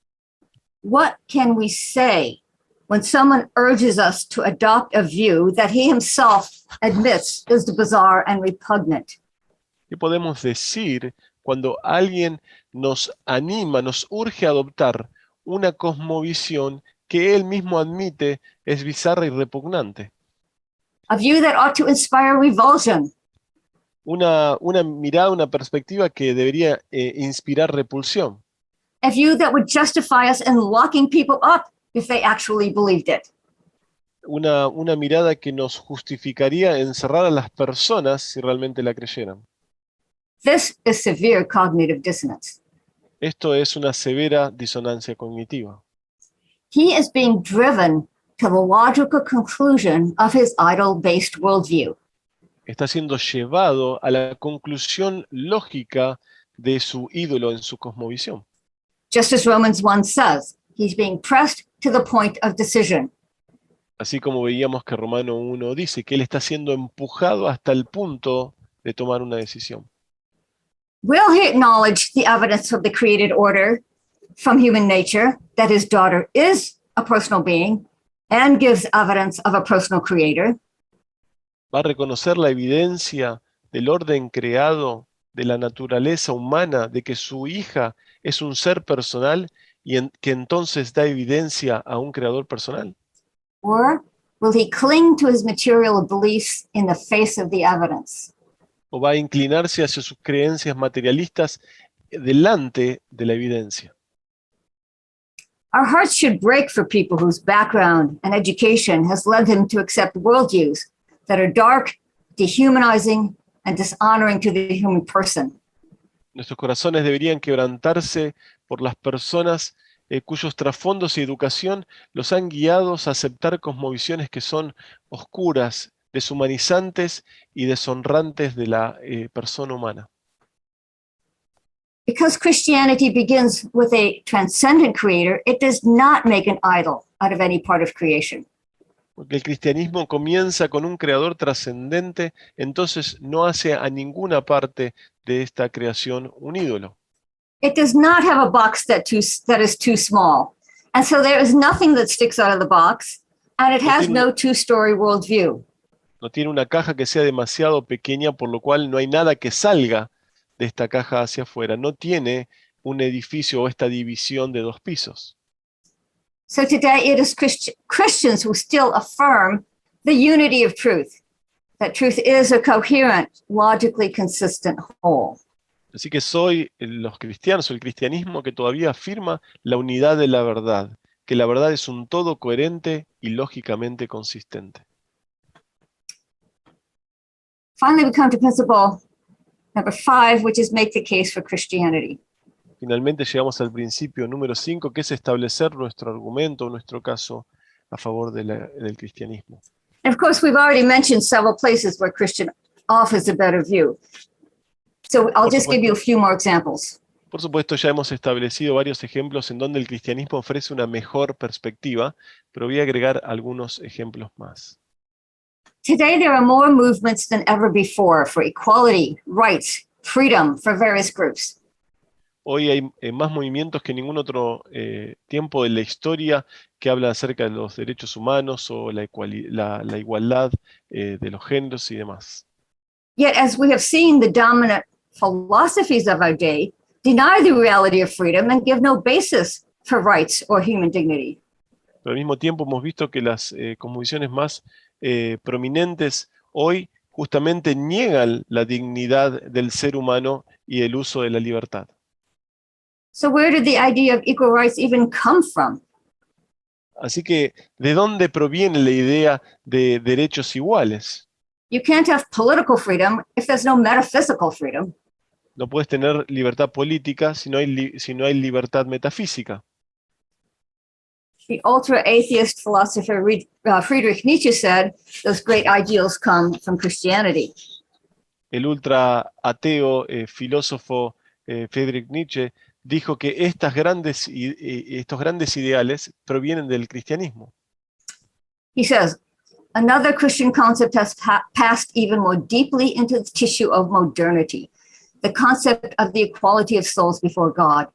What can we say when someone urges us to adopt a view that he himself admits is bizarre and repugnant? ¿Qué podemos decir cuando alguien nos anima, nos urge a adoptar una cosmovisión que él mismo admite es bizarra y repugnante? A view that ought to inspire revulsion. Una mirada, una perspectiva que debería inspirar repulsión. A view that would justify us in locking people up if they actually believed it. Una mirada que nos justificaría encerrar a las personas si realmente la creyeran. This is severe cognitive dissonance. Esto es una severa disonancia cognitiva. He is being driven to the logical conclusion of his idol-based worldview. Está siendo llevado a la conclusión lógica de su ídolo en su cosmovisión. Just as Romans 1 says, he's being pressed to the point of decision. Así como veíamos que Romano 1 dice que él está siendo empujado hasta el punto de tomar una decisión. Will he acknowledge the evidence of the created order from human nature, that his daughter is a personal being and gives evidence of a personal creator? Va a reconocer la evidencia del orden creado, de la naturaleza humana, de que su hija es un ser personal y que entonces da evidencia a un creador personal. Or will he cling to his material beliefs in the face of the evidence? O va a inclinarse hacia sus creencias materialistas delante de la evidencia. Our hearts should break for people whose background and education has led them to accept worldviews that are dark, dehumanizing, and dishonoring to the human person. Nuestros corazones deberían quebrantarse por las personas cuyos trasfondos y educación los han guiado a aceptar cosmovisiones que son oscuras, deshumanizantes y deshonrantes de la persona humana. Because Christianity begins with a transcendent creator, it does not make an idol out of any part of creation. Porque el cristianismo comienza con un creador trascendente, entonces no hace a ninguna parte de esta creación un ídolo. It does not have a box that is too small. And so there is nothing that sticks out of the box, and it has no two-story worldview. No tiene una caja que sea demasiado pequeña, por lo cual no hay nada que salga de esta caja hacia afuera. No tiene un edificio o esta división de 2 pisos. So today it is Christians who still affirm the unity of truth, that truth is a coherent, logically consistent whole. Así que soy los cristianos, o el cristianismo que todavía afirma la unidad de la verdad, que la verdad es un todo coherente y lógicamente consistente. Finally, we come to principle number 5, which is make the case for Christianity. Finalmente llegamos al principio número 5, que es establecer nuestro argumento, nuestro caso a favor del cristianismo. And of course, we've already mentioned several places where Christian offers a better view. So I'll just give you a few more examples. Por supuesto, ya hemos establecido varios ejemplos en donde el cristianismo ofrece una mejor perspectiva, pero voy a agregar algunos ejemplos más. Today, there are more movements than ever before for equality, rights, freedom for various groups. Hoy hay más movimientos que en ningún otro tiempo de la historia que hablan acerca de los derechos humanos o la igualdad de los géneros y demás. Yet, as we have seen, the dominant philosophies of our day deny the reality of freedom and give no basis for rights or human dignity. Pero al mismo tiempo hemos visto que las cosmovisiones más prominentes hoy justamente niegan la dignidad del ser humano y el uso de la libertad. So where did the idea of equal rights even come from? Así que, ¿de dónde proviene la idea de derechos iguales? You can't have political freedom if there's no metaphysical freedom. No puedes tener libertad política si no hay libertad metafísica. The ultra-atheist philosopher Friedrich Nietzsche said those great ideals come from Christianity. El ultra ateo filósofo Friedrich Nietzsche dijo que estos grandes ideales provienen del cristianismo. He says, another Christian concept has passed even more deeply into the tissue of modernity, the concept of the equality of souls before God.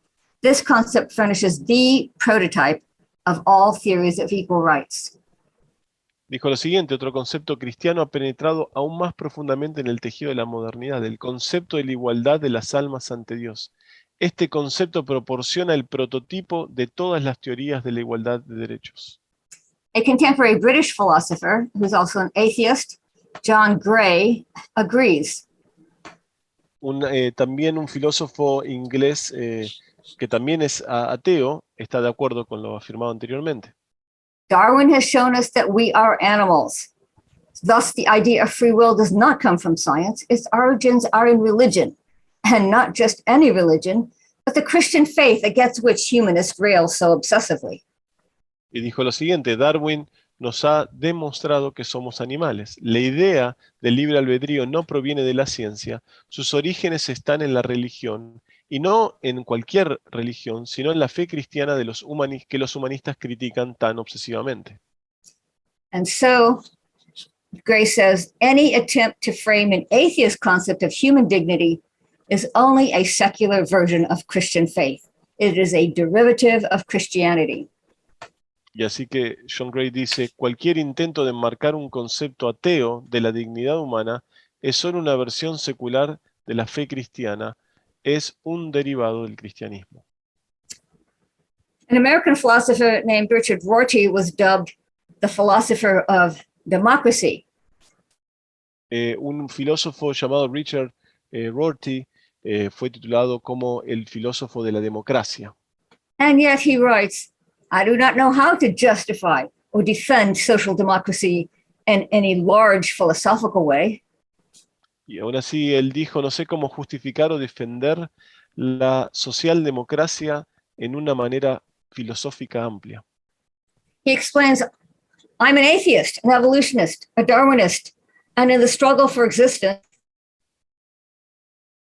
This concept furnishes the prototype of all theories of equal rights. Dijo lo siguiente: otro concepto cristiano ha penetrado aún más profundamente en el tejido de la modernidad, el concepto de la igualdad de las almas ante Dios. Este concepto proporciona el prototipo de todas las teorías de la igualdad de derechos. A contemporary British philosopher, who's also an atheist, John Gray, agrees. También un filósofo inglés que también es ateo está de acuerdo con lo afirmado anteriormente. Darwin has shown us that we are animals. Thus, the idea of free will does not come from science. Its origins are in religion, and not just any religion, but the Christian faith against which humanists rail so obsessively. Y dijo lo siguiente: Darwin nos ha demostrado que somos animales. La idea del libre albedrío no proviene de la ciencia, sus orígenes están en la religión, y no en cualquier religión, sino en la fe cristiana de que los humanistas critican tan obsesivamente. And so, Gray says, any attempt to frame an atheist concept of human dignity is only a secular version of Christian faith. It is a derivative of Christianity. Y así que John Gray dice, cualquier intento de enmarcar un concepto ateo de la dignidad humana es solo una versión secular de la fe cristiana, es un derivado del cristianismo. An American philosopher named Richard Rorty was dubbed the philosopher of democracy. Un filósofo llamado Richard Rorty fue titulado como el filósofo de la democracia. And yet he writes, I do not know how to justify or defend social democracy in any large philosophical way. Y aún así él dijo, no sé cómo justificar o defender la socialdemocracia en una manera filosófica amplia. He explains, I'm an atheist, an evolutionist, a Darwinist, and in the struggle for existence,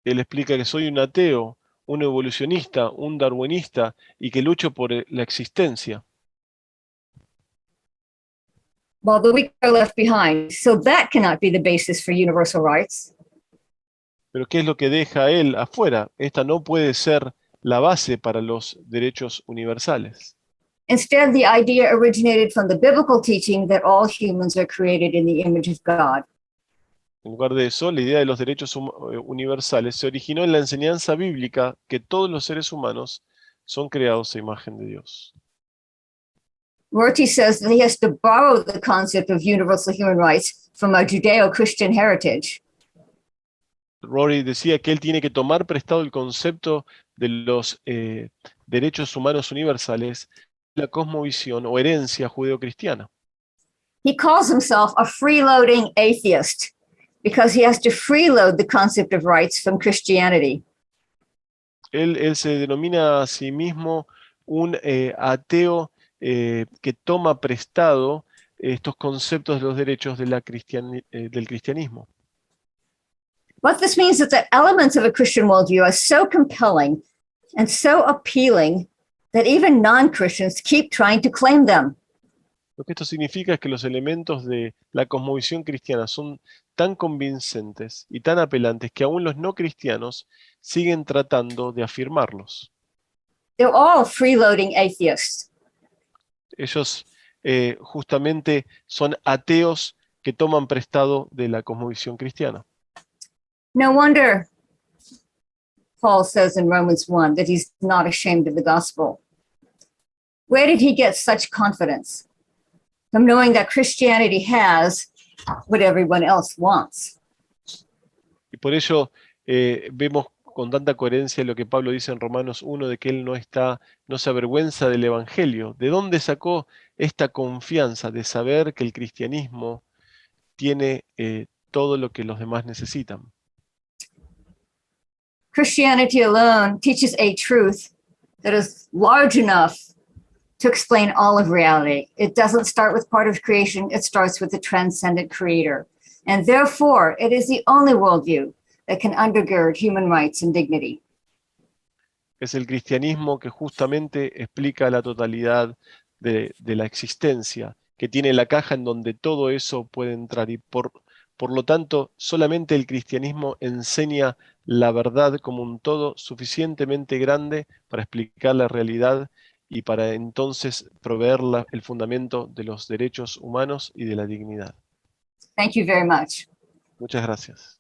Él explica que soy un ateo, un evolucionista, un darwinista y que lucho por la existencia. while the weak are left behind. So that cannot be the basis for universal rights. Pero ¿qué es lo que deja él afuera? Esta no puede ser la base para los derechos universales. Instead, the idea originated from the biblical teaching that all humans are created in the image of God. En lugar de eso, la idea de los derechos universales se originó en la enseñanza bíblica que todos los seres humanos son creados a imagen de Dios. Rorty says that he has to borrow the concept of universal human rights from a Judeo-Christian heritage. Rory decía que él tiene que tomar prestado el concepto de los derechos humanos universales de la cosmovisión o herencia judeocristiana. He calls himself a freeloading atheist because he has to freeload the concept of rights from Christianity. Él se denomina a sí mismo un ateo que toma prestado estos conceptos de los derechos de del cristianismo. What this means is that elements of a Christian worldview are so compelling and so appealing that even non-Christians keep trying to claim them. Lo que esto significa es que los elementos de la cosmovisión cristiana son tan convincentes y tan apelantes que aún los no cristianos siguen tratando de afirmarlos. They're all freeloading atheists. Ellos justamente son ateos que toman prestado de la cosmovisión cristiana. No wonder Paul says in Romans 1 that he's not ashamed of the gospel. Where did he get such confidence? From knowing that Christianity has what everyone else wants. Y por ello vemos con tanta coherencia lo que Pablo dice en Romanos 1, de que él no se avergüenza del Evangelio. ¿De dónde sacó esta confianza de saber que el cristianismo tiene todo lo que los demás necesitan? Christianity alone teaches a truth that is large enough to explain all of reality. It doesn't start with part of creation, it starts with the transcendent creator. And therefore, it is the only worldview that can undergird human rights and dignity. Es el cristianismo que justamente explica la totalidad de la existencia, que tiene la caja en donde todo eso puede entrar, y por lo tanto solamente el cristianismo enseña la verdad como un todo suficientemente grande para explicar la realidad y para entonces proveer el fundamento de los derechos humanos y de la dignidad. Thank you very much. Muchas gracias.